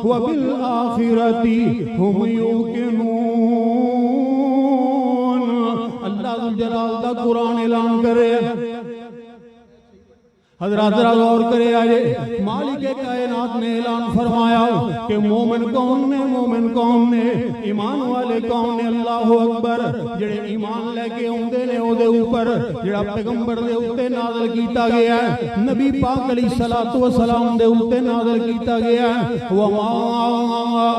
व बिल आखिरति हुम यूक़िनून। अल्लाह जुल जलाल दा कुरान ऐलान करे, हजरात जरा गौर करे आजे। मालिक कायनात ने ऐलान फरमाया कि मोमिन कौन ने, मोमिन कौन ने, ईमान वाले कौन ने। अल्लाहु अकबर। जेड़े ईमान लेके आउंदे ने ओदे ऊपर जेड़ा पैगंबर दे उत्ते नाज़िल कीता गया है, नबी पाक अलैहिस्सलातु वस्सलाम दे उत्ते नाज़िल कीता गया है। व मा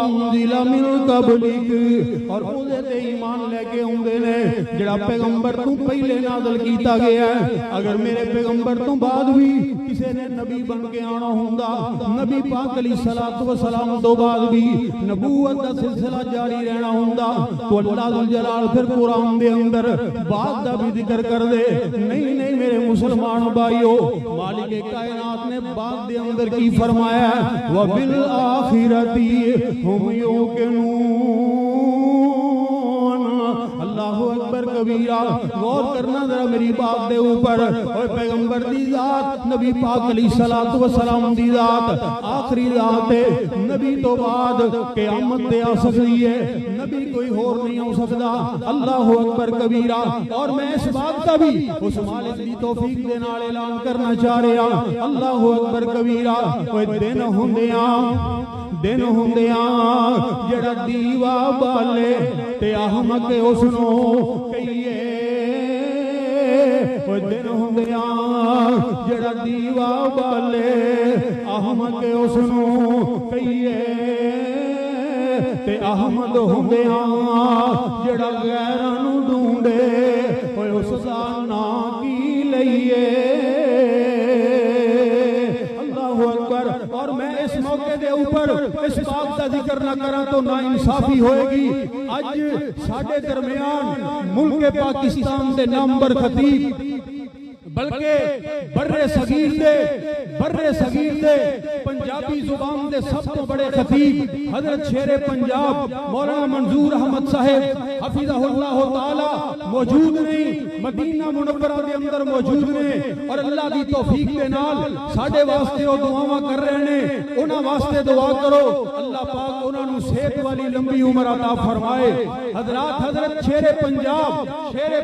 उन्ज़िला मिन क़ब्लिक, और ओदे ते ईमान लेके आउंदे ने जेड़ा पैगंबर तू पहले नाज़िल कीता गया है। अगर मेरे पैगंबर तो बाद भी किसी ने नबी बन के आना होंदा, नबी पाक अलैहिस्सलातु वस्सलाम तो बाद भी नबूवत का सिलसिला जारी रहना होंदा, तो अल्लाह जुल जलाल फिर कुरान दे अंदर बात दा भी जिक्र कर दे। नहीं नहीं मेरे मुसलमान भाइयों, मालिक कायनात ने बात दे अंदर की फरमाया, व बिल आखिरति हुम यूक़िनून। अल्लाहु अकबर कबीरा। गौर करना जरा मेरी बात दे ऊपर। और पैगंबर दी जात, नबी पाक अलैहिस्सलातु वस्सलाम दी जात आखिरी जात है। नबी तो बाद क़यामत ते आ सकदी है, नबी कोई और नहीं हो सकता। अल्लाहु अकबर कबीरा। और मैं इस बात का भी उस मालिक दी तौफीक दे नाल ऐलान करना चाह रहा, अल्लाहु अकबर कबीरा। ओए दिन हुंदियां जेड़ा दीवा बाले ते अहमक उसनो कहिए। ओए दिन हुंदियां जेड़ा दीवा बाले अहमक उसनो कहिए, ते अहमद हुंदियां जेड़ा गैरां नूं ढूंढे, ओए उसदा नां की लईए। अल्लाहु अकबर। और मैं इस मौके के ऊपर इस बात का जिक्र न करा तो ना इंसाफी होएगी। अज साडे दरमियान मुल्क पाकिस्तान के नंबर खतीब बल्कि बर्रे सगीर दे पंजाबी जुबान दे सब तो बड़े खतीब हजरत शेरे पंजाब मौलाना मंजूर अहमद साहेब हफिज़हुल्लाह ताला मौजूद ने, मदीना मुनव्वरा दे अंदर मौजूद ने और अल्लाह दी तौफीक दे नाल साडे वास्ते ओ दुआवां कर रहे ने। उन्हां वास्ते दुआ करो अल्लाह पाक उन्हां नूं सेहत वाली लंबी उम्र अता फरमाए। हजरत शेरे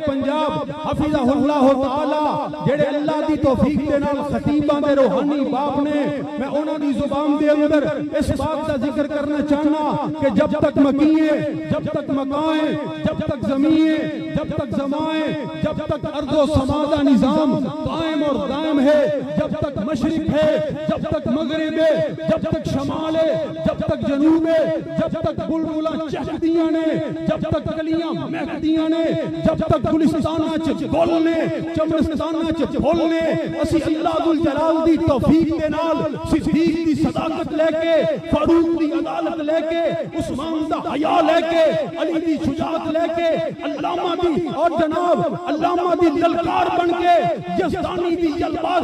पंजाब हफिज़हुल्लाह ताला जेड़े अल्लाह दी तौफीक दे नाल खतीबां दे रूहानी बाप ने, मैं उन्हां दी जुबान दे अंदर इस बात का जिक्र करना चाहना कि जब तक मकीए, जब तक मकाए, जब तक जमीए, जब तक जमाए, जब तक अर्दो समा दा निजाम कायम और दायम है, जब तक मशरिक है, जब तक मगरिब है, जब तक शमाल है, जब तक जनूब है, जब तक बुलबुला चहकदियां ने, जब तक कलियां महकदियां ने, जब तक गुलिस्ताना च गुल ने, चमनिस्ताना च फुल ने, असी अल्लाह दुल जलाल दी तौफीक दे नाल सिद्दीक दी सदाकत लेके, फारूक दी अदालत लेके, उस्मान दा हया लेके, अली दी शुजाअत लेके, अल्लामा दी और जनाब अल्लामा दी ललकार बन के, यज़दानी दी यलकार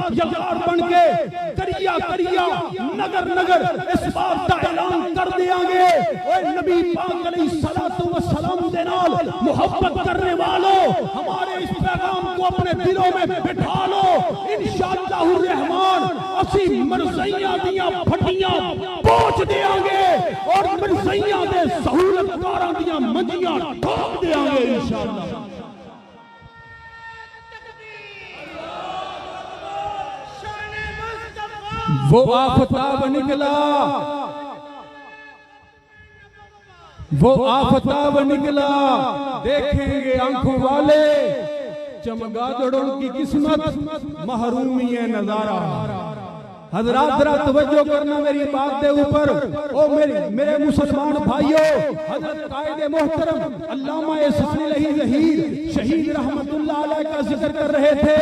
बन के करिया नगर नगर इस बात का ऐलान कर देंगे, ओए नबी पाक अलैहिस्सलातु वस्सलाम दे नाल मोहब्बत करने वालों, हमारे इस पैगाम को अपने दिलों में बिठा लो। इंशाअल्लाह रहमान असी मरज़ैयां दियां फटियां पहुंच देंगे और मरज़ैयां दे सहूलतकारां दियां मंजियां ठोक देंगे इंशाअल्लाह। वो आफताब निकला, देखेंगे आंखों वाले चमगादड़ों की किस्मत महरूमी है नजारा। हजरात जरा तवज्जो करना मेरी बात के ऊपर। ओ मेरे मुसलमान भाइयों, हजरत कायदे मोहतरम अल्लामा एहसान इलाही ज़हीर शहीद रहमतुल्लाह अलैह का जिक्र कर रहे थे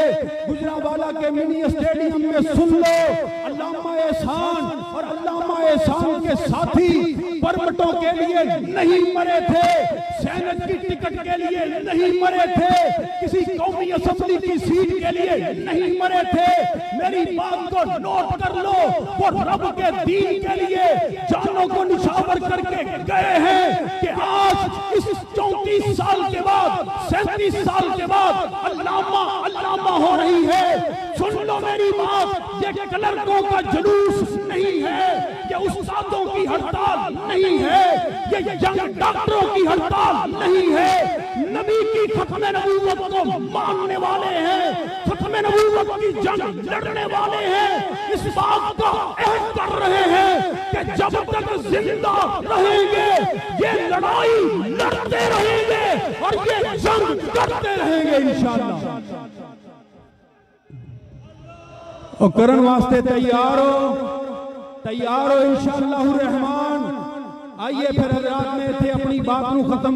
गुजरावाला के मिनी स्टेडियम में। सुन लो, अल्लामा एहसान और अल्लामा एहसान के साथी परमटों के लिए नहीं मरे थे, सेनेट की टिकट के लिए नहीं मरे थे, किसी कौमी असेंबली की सीट के लिए नहीं मरे थे। मेरी बात को नोट कर लो, वो रब के दीन के लिए जानों को निछावर करके गए हैं कि आज इस 34 साल के बाद 37 साल के बाद अल्लामा हो रही है। सुन लो मेरी बात, ये क्लर्कों का जुलूस नहीं है, ये उस्तादों की हड़ताल नहीं है, ये यंग डॉक्टरों की हड़ताल नहीं है। नबी की खत्म नबूवत को मानने वाले हैं, खत्म नबूवत की जंग लड़ने वाले हैं, इस बात का अहद कर रहे हैं कि जब तक जिंदा रहेंगे ये लड़ाई लड़ते रहेंगे और ये जंग करते रहेंगे इंशाअल्लाह। और करण वास्ते तैयार हो इंशाअल्लाह रहमान। आइए फिर हजरात में थे अपनी बात को खत्म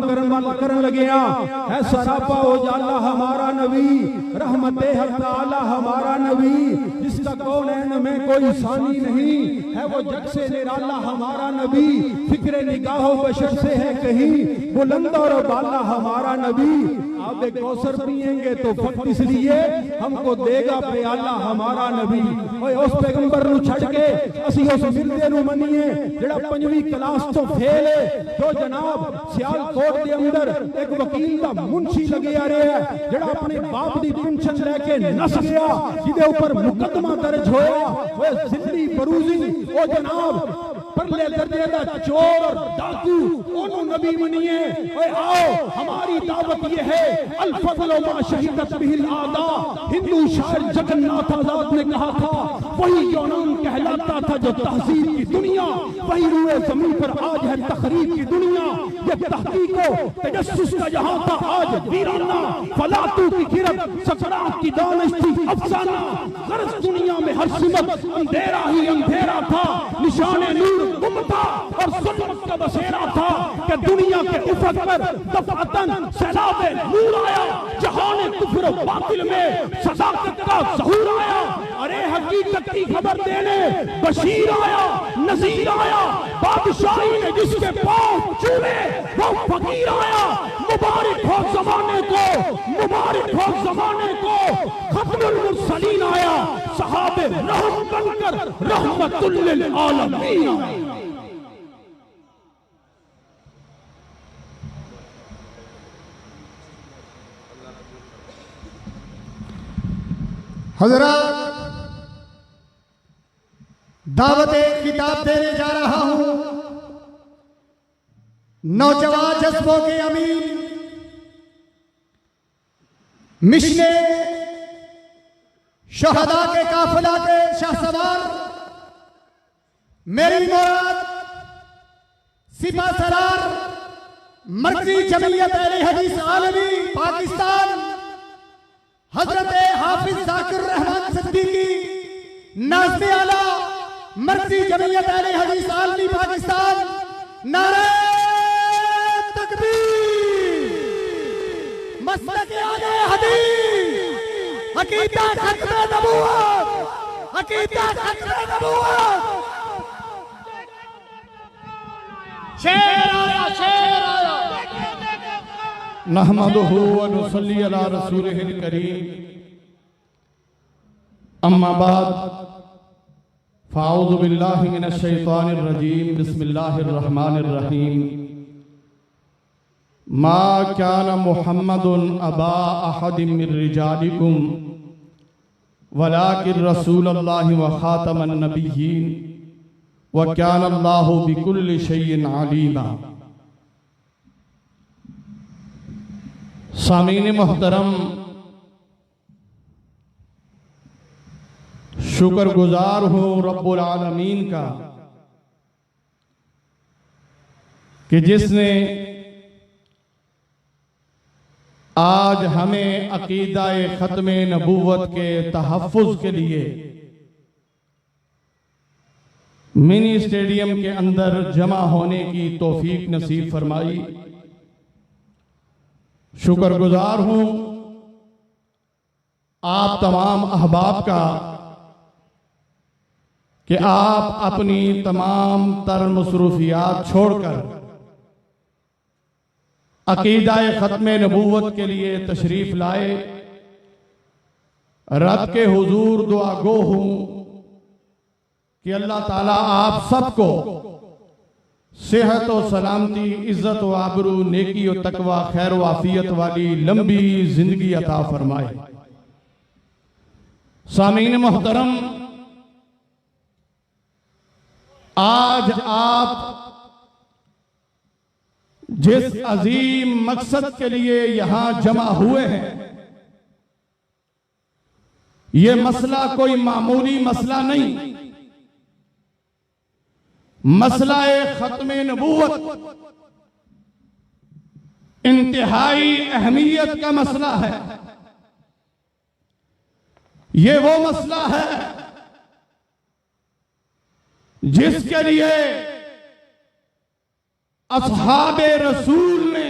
करन लगे है। सरापा उजाला हमारा नबी, रहमते हक आला हमारा नबी, जिसका कौनैन में कोई सानी नहीं है, वो जग से निराला हमारा नबी, फिक्रे निगाहो बशर से है कहीं बुलंद और बाला हमारा नबी। आप एक कौसर पिएंगे तो फक्त इसलिए हमको देगा प्याला हमारा नबी। ओए उस पैगंबर नु छड़ के असी उस मिलदे नु मनीए जेड़ा 5वीं क्लास तो फेल है, जो जनाब सियालकोट के अंदर एक वकील का मुंशी लगे आ रहा है, जेड़ा अपने बाप दी पेंशन लेके नस गया, जिदे ऊपर मुकदमा दर्ज होया। ओए जिंदगी बरूजी ओ जनाब परले दर्जे दा चोर और डाकू ओनु नबी मनिए। ओए आओ, हमारी दावत ये है अल फज़ल मा शहीदत बिहिल आदा। हिंदू शायर जगन्नाथ आजाद ने कहा था, वही यूनान कहलाता था जो तहजीब की दुनिया, वही रूए जमीन पर आज है तखरीब की दुनिया। ये तहकीक तजस्सुस का जहां था आज वीराना, फलातू की किरत सकरात की दानिश थी अफसाना। गर्ज दुनिया में हर सिमत अंधेरा ही अंधेरा था, निशाने नूर गुम था और जुल्मत का बसेरा था कि दुनिया के उफक पर दफअतन सैलाबे नूर आया, जहान कुफ्र बातिल में सदाकत का ज़हूर आया। अरे हकीम हकीकत की खबर देने बशीर आया, नजीर आया, बादशाही ने जिसके पांव चूमे वो फकीर आया। मुबारक हो जमाने को, मुबारक हो जमाने को, खत्मुल मुरसलीन आया, सहाबे रहम बनकर रहमतुल लिल आलमीन आया। हजरत, दावत किताब देने जा रहा हूं नौजवान जज्बों के अमीन मिशने शहदा के काफिला के शाहसवार मेरी मुराद सिपा सलार मरकजी जमीयत अहले हदीस आलमी पाकिस्तान हजरत हाफिज जाकिर रहमान सिद्दीकी नाज़िम आला मरकजी जमीयत अहले हदीस आलमी पाकिस्तान। नारे तकबीर, मसलक आले हदीस, अकीदत खत्म नबूवत, अकीदत खत्म नबूवत। शेर आया, शेर आया। नहमदुहु व नुसल्ली अला रसूलिहिल करीम, अम्मा बाद, फ़ाऊज़ु बिल्लाहि मिनश शैतानिर रजीम, बिस्मिल्लाहिर रहमानिर रहीम। मा काना मुहम्मदुन अबा अहदिम मिर रिजालिकुम वलाकिन रसूलल्लाहि व खातमन नबिय्यीन व काना अल्लाहु बिकुल्लि शैइन अलीमा। सामीन मोहतरम, शुक्रगुजार हूँ रब्बुल आलमीन का कि जिसने आज हमें अकीदाए ख़त्मे नबूवत के तहफ़्फ़ुज़ के लिए मिनी स्टेडियम के अंदर जमा होने की तौफीक नसीब फरमाई। शुक्रगुजार हूँ आप तमाम अहबाब का कि आप अपनी तमाम तर मसरूफियात छोड़कर अकीदाए ख़त्मे नबूवत के लिए तशरीफ़ लाए। रब के हुजूर दुआ गो हूँ कि अल्लाह ताला आप सबको सेहत और सलामती, इज्जत व आबरू, नेकी और तकवा, खैर व आफियत वाली लंबी जिंदगी अता फरमाए। सामीन मोहतरम, आज आप जिस अजीम मकसद के लिए यहां जमा हुए हैं, यह मसला कोई मामूली मसला नहीं, मसला ख़त्मे नबूवत इंतहाई अहमियत का मसला है। ये वो मसला है जिसके लिए असहाबे रसूल ने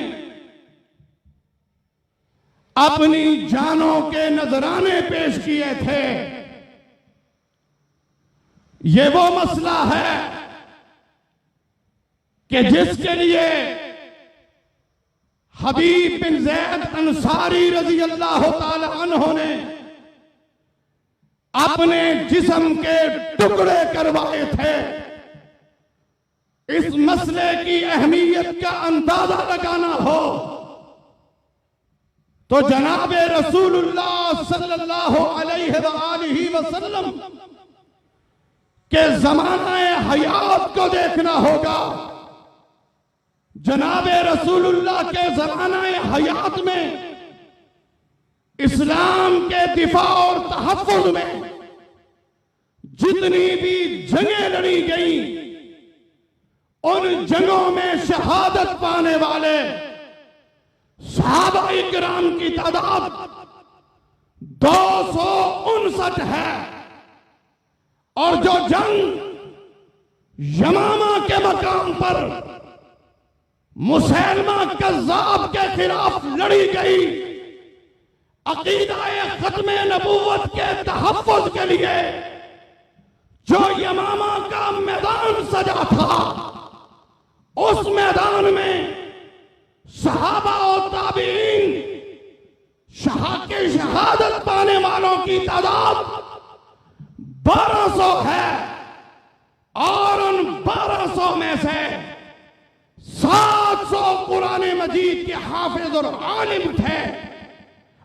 अपनी जानों के नजराने पेश किए थे। ये वो मसला है कि जिसके लिए हबीब बिन ज़ैद अंसारी रज़ी अल्लाह ताला अन्हु ने अपने जिस्म के टुकड़े करवाए थे। इस मसले की अहमियत का अंदाजा लगाना हो तो जनाबे रसूलुल्लाह सल्लल्लाहु अलैहि वसल्लम के ज़माने हयात को देखना होगा। जनाबे रसूलुल्लाह के ज़माने हयात में इस्लाम के दिफा और तहफ़्फ़ुज़ में जितनी भी जंगें लड़ी गई, उन जंगों में शहादत पाने वाले सहाबा इकराम की तादाद 259 है। और जो जंग यमामा के मकाम पर मुसैलमा कज़्ज़ाब के खिलाफ लड़ी गई, अकीदाए ख़त्मे नबूवत के तहफ़्फ़ुज़ के लिए, जो यमामा का मैदान सजा था, उस मैदान में सहाबा और ताबीन के शहादत पाने वालों की तादाद 1200 है और उन 1200 में से 700 कुरान मजीद के हाफिज और आलिम थे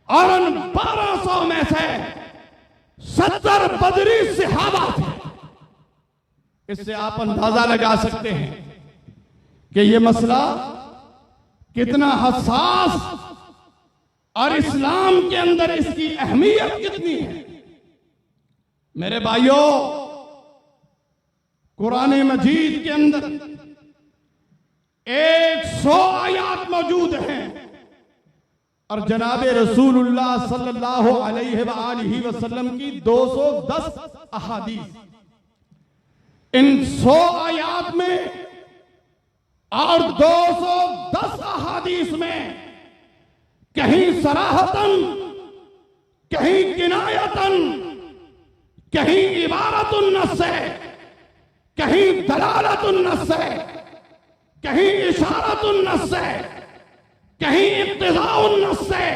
और उन 1200 में से 70 बदरी सहाबा थे। इससे आप अंदाजा लगा सकते हैं कि यह मसला कितना हसास और इस्लाम के अंदर इसकी अहमियत कितनी है। मेरे भाइयों, कुरान मजीद के अंदर 100 आयात मौजूद हैं और जनाब रसूलुल्लाह सल्लल्लाहु अलैहि वसल्लम की 210 अहादीस। इन 100 आयात में और 210 अहादीस में कहीं सराहतन, कहीं किनायतन, कहीं इबारतुन नस्स है, कहीं दलालतुन नस्स है, कहीं इशारतुन नस्स है, कहीं इक्तिज़ाउन नस्स है।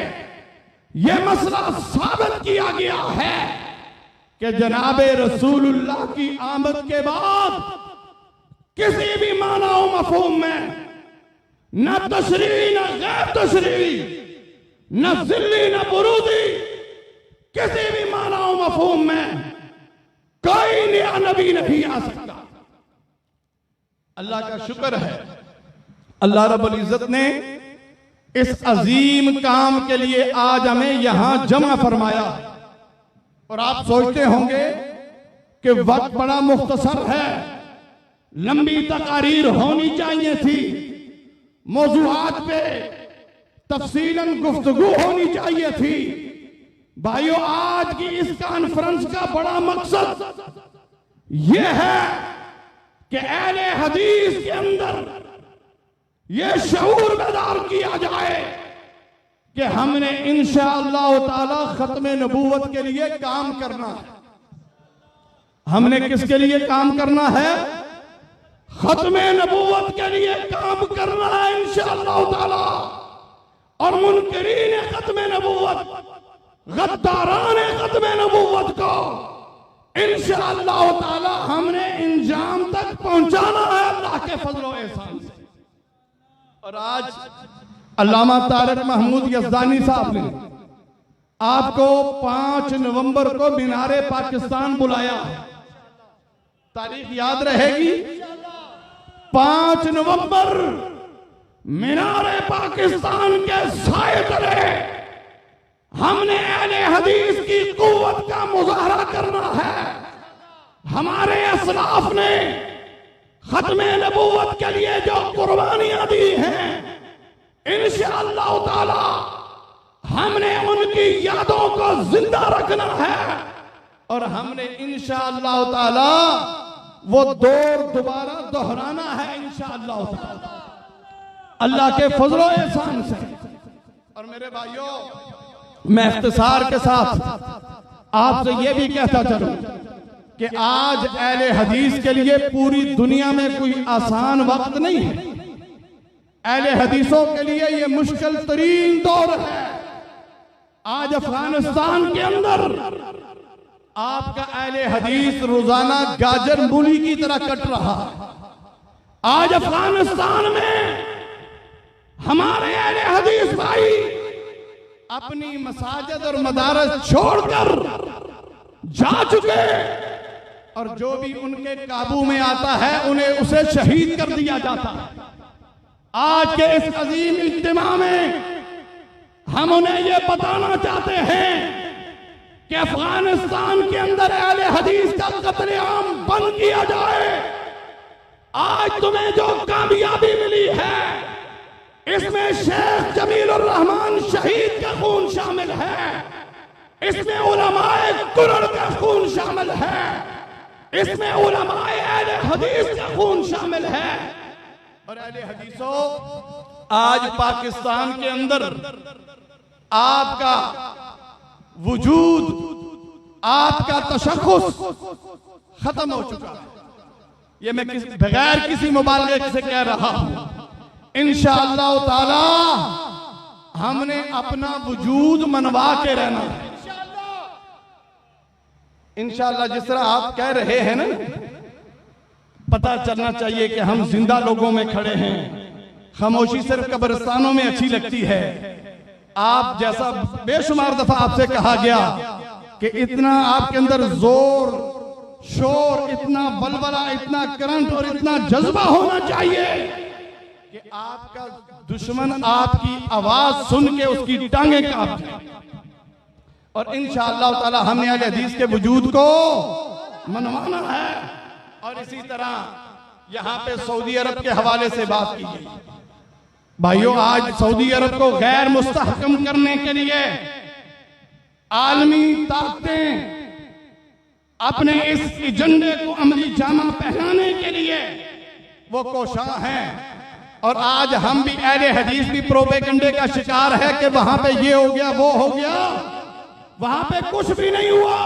यह मसला साबित किया गया है कि जनाब रसूलुल्लाह की आमद के बाद किसी भी माना व मफहूम में न तशरीई न गैर तशरीई, न जिल्ली न बुरूदी, किसी भी माना व मफहूम में कोई नया नबी नहीं आ सकता। अल्लाह का शुक्र है, अल्लाह रब्बुल इज्जत ने इस अजीम काम के लिए आज हमें यहां जमा फरमाया। और आप सोचते होंगे कि वक्त बड़ा मुख्तसर है, लंबी तकारीर होनी चाहिए थी, मौजूआत पे तफसीलन गुफ्तगू होनी चाहिए थी। भाइयों, आज की इस कॉन्फ्रेंस का बड़ा मकसद यह है कि अहले हदीस के अंदर यह शऊर बेदार किया जाए कि हमने इंशाअल्लाह ताला खत्म नबूवत के लिए काम करना है। हमने किसके लिए काम करना है? खत्म नबूवत के लिए काम करना है इंशाअल्लाह ताला। और मुनकरीन खत्म नबूवत, गद्दारान खत्म नबूवत को इंशाअल्लाह ताला हमने इंजाम तक पहुंचाना है अल्लाह के फजल व एहसान से। और आज अल्लामा तारिक महमूद यज़दानी साहब ने आपको 5 नवंबर को मीनारे पाकिस्तान बुलाया है। तारीख याद रहेगी, 5 नवंबर मीनारे पाकिस्तान के साए तले हमने अहले हदीस की कुव्वत का मुजाहरा करना है। हमारे असलाफ ने खत्म नबूवत के लिए जो कुर्बानियां दी हैं, इंशाअल्लाह ताला हमने उनकी यादों को जिंदा रखना है और हमने इंशाअल्लाह ताला वो दौर दोबारा दोहराना है इंशाअल्लाह ताला अल्लाह के फजल व एहसान से। और मेरे भाइयों, मैं इख्तिसार के साथ आपसे ये भी कहता चलूं कि आज अहले हदीस के लिए पूरी दुनिया में कोई आसान वक्त नहीं है। अहले हदीसों के लिए ये मुश्किल तरीन दौर है। आज अफगानिस्तान के अंदर आपका अहले हदीस रोजाना गाजर मूली की तरह कट रहा है। आज अफगानिस्तान में हमारे अहले हदीस भाई अपनी मसाजिद और मदारस छोड़कर जा चुके और जो भी उनके काबू में आता है उन्हें उसे शहीद कर दिया जाता है। आज के इस अजीम इज्तिमा में हम उन्हें यह बताना चाहते हैं कि अफगानिस्तान के अंदर अहले हदीस का कत्लेआम बंद किया जाए। आज तुम्हें जो कामयाबी मिली है, इसमें शेख जमीलुर रहमान शहीद का खून शामिल है, इसमें उलमाए कुरान का खून शामिल है, इसमें उलमाए अहले हदीस का खून शामिल है। और अहले हदीसों, आज पाकिस्तान के अंदर आपका वजूद, आपका तशख्खुस खत्म हो चुका है। ये मैं बगैर किसी मुबालगे से कह रहा हूं। इंशाअल्लाह ताला हमने अपना वजूद मनवा के रहना है इंशाअल्लाह। जिस तरह आप कह रहे हैं ना, पता चलना चाहिए कि हम जिंदा लोगों में खड़े हैं। खामोशी सिर्फ कब्रिस्तानों में अच्छी लगती है। आप जैसा बेशुमार दफा आपसे कहा गया कि इतना आपके अंदर जोर शोर, इतना बलबला, इतना करंट और इतना जज्बा होना चाहिए कि आपका दुश्मन आपकी आवाज सुन के उसकी टांगे कांप जाए। और इंशाअल्लाह ताला हमने अहले हदीस के वजूद को मनवाना है। और इसी तरह यहां पे सऊदी अरब के हवाले से बात की गई। भाइयों, आज सऊदी अरब को गैर मुस्तहकम करने के लिए आलमी ताकतें अपने इस एजेंडे को अमली जामा पहनाने के लिए वो कोशां हैं। और आज हम भी अहले हदीस भी प्रोपेगेंडे का शिकार है कि वहां पे ये हो गया, वो हो गया। वहां पे कुछ भी नहीं हुआ,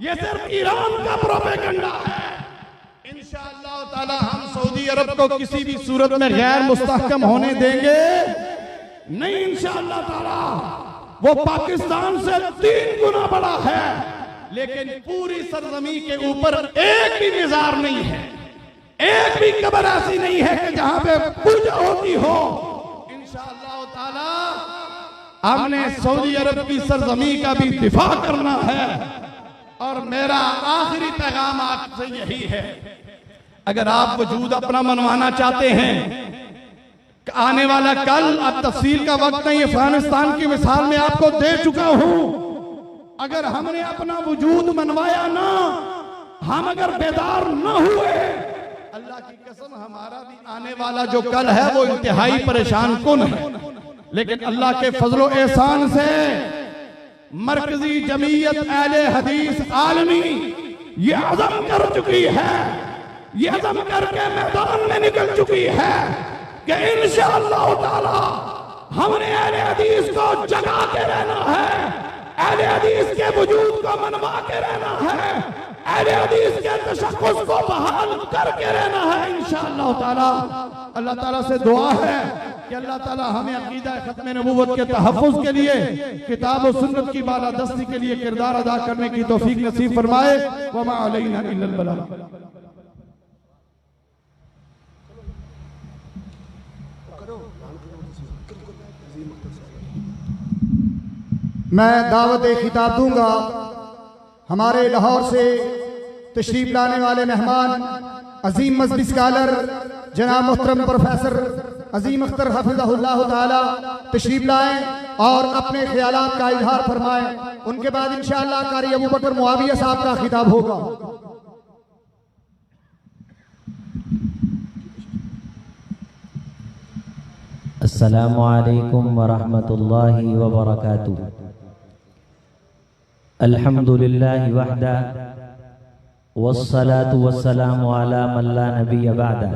ये सिर्फ ईरान का प्रोपेगेंडा है। इंशाअल्लाह ताला हम सऊदी अरब को किसी भी सूरत में गैर मुस्तहकम होने देंगे नहीं। इंशाअल्लाह ताला वो पाकिस्तान से 3 गुना बड़ा है, लेकिन पूरी सरजमी के ऊपर एक भी मिज़ार नहीं है, एक भी कब्र ऐसी नहीं है कि जहां पे पूजा होती हो। इंशाअल्लाह ताला हमने सऊदी अरब की सरजमी का भी दिफा करना है। और मेरा आखिरी पैगाम आपसे यही है, अगर आप वजूद अपना मनवाना चाहते हैं, आने वाला कल, अब तफसील का वक्त नहीं, अफगानिस्तान की मिसाल में आपको दे चुका हूं। अगर हमने अपना वजूद मनवाया ना, हम अगर बेदार न हुए, अल्लाह की कसम हमारा भी आने वाला जो कल है वो इंतहाई परेशान कुन है। लेकिन अल्लाह के फजलो एहसान से मरकजी जमीयत अहले हदीस आलमी ये अज़म कर चुकी है, ये अज़म करके मैदान में निकल चुकी है कि इंशाअल्लाह ताला हमने अहले हदीस को जगा के रहना है, अहले हदीस के वजूद को मनवा के रहना है, अहले हदीस के तशक्कुस को बहाल करके रहना है इंशाअल्लाह ताला। अल्लाह ताला से दुआ है कि अल्लाह ताला हमें अकीदा खत्म नबूवत के तहफ़्फ़ुज़ के लिए, किताब और सुन्नत की बालादस्ती के लिए किरदार अदा करने की तौफीक नसीब फरमाए। व मा अलैना इल्लल बलाग। मैं दावत खिताब दूंगा हमारे लाहौर से तशरीफ लाने वाले मेहमान अजीम मजहबी स्कॉलर जनाब मोहतरम प्रोफेसर अजीम अख्तर हफिज़हुल्लाह ताला तशरीफ लाएं और अपने ख्यालात का इजहार फरमाएं। उनके बाद इंशाअल्लाह कारी अबू बकर मुआविया साहब का खिताब होगा। अस्सलामु अलैकुम व रहमतुल्लाहि व बरकातुहू। अल्हम्दुलिल्लाहि वहदा वस्सलातु वस्सलामु अला मन ला नबिय्य बअदा।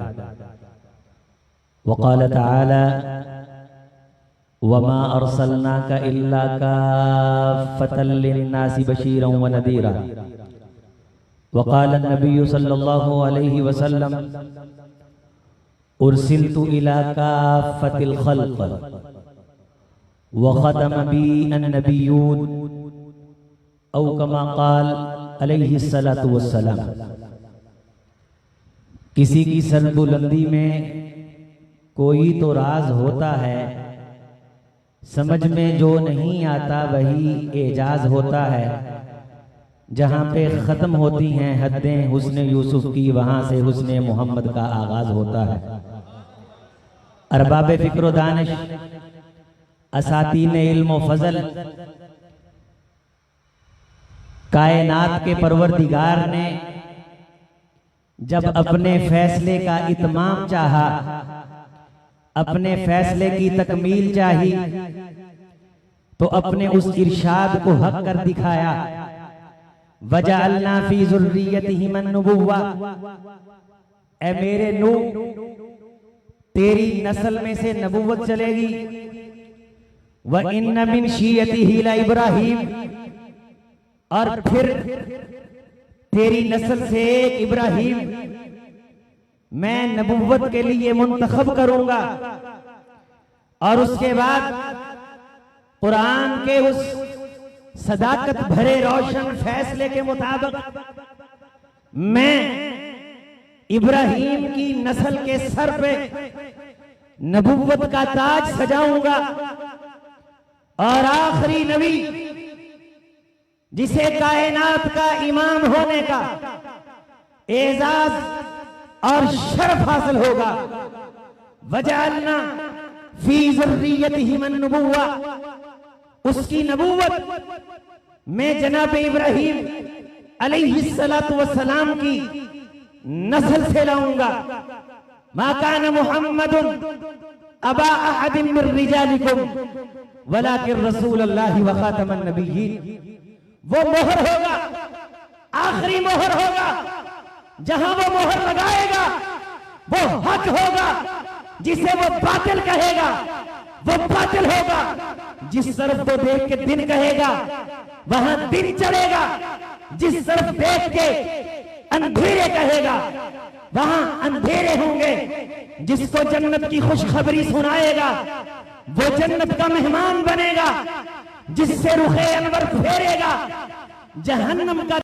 वक़ाल तआला वमा अरसलनाका इल्ला काफ़्फ़तल लिन्नासि बशीरन व नज़ीरा। वक़ाल नबिय्यु सल्लल्लाहु अलैहि वसल्लम उर्सिलतु इला काफ़्फ़तिल ख़ल्क़ व ख़तम बी अन्नबिय्यून औ कमा क़ाल अलैहि सलातु वस्सलाम। किसी की सरबुलंदी में कोई तो राज होता है, समझ में जो नहीं आता वही एजाज होता है। जहाँ पे ख़त्म होती हैं हद्दें हुस्न यूसुफ की, वहाँ से हुस्न मोहम्मद का आगाज होता है। अरबाब फ़िक्र दानिश, असातीन इल्म व फजल, कायनात के परवरदिगार ने जब अपने फैसले का इत्माम चाहा, अपने फैसले की तकमील चाही, तो अपने उस इरशाद को हक कर दिखाया। वजअलना फी ज़ुर्रियतिही मन-नुबुव्वा, ए मेरे नूह तेरी नस्ल में से नबूवत चलेगी। व इन्न मिन शियतिही ला इब्राहीम, और फिर तेरी नस्ल से एक इब्राहिम मैं नबुव्वत के लिए मुंतखब करूंगा और उसके बाद कुरान के उस सदाकत भरे रोशन फैसले के मुताबिक मैं इब्राहिम की नस्ल के सर पे नबुव्वत का ताज सजाऊंगा और आखिरी नबी जिसे कायनात का इमाम होने का एजाज और शर्फ हासिल होगा, वजअलना फी ज़ुर्रियतिही मन नबुव्वा, उसकी नबुव्वत मैं जनाब इब्राहिम अलैहिस्सलातु वस्सलाम की नस्ल से लाऊंगा। मा कान मुहम्मदुन अबा अहदिन मिन रिजालिकुम वलाकिन रसूलुल्लाहि व खातमन नबिय्यीन। वो मोहर होगा, आखिरी मोहर होगा, जहां वो मोहर लगाएगा वो हक होगा, जिसे वो बातिल कहेगा वो बातिल होगा। जिस तरफ वो देख के दिन कहेगा वहां दिन चलेगा, जिस तरफ देख के अंधेरे कहेगा वहां अंधेरे होंगे। जिसको जन्नत की खुशखबरी सुनाएगा वो जन्नत का मेहमान बनेगा, जिससे रुखे अनवर फेरेगा जहन्नम का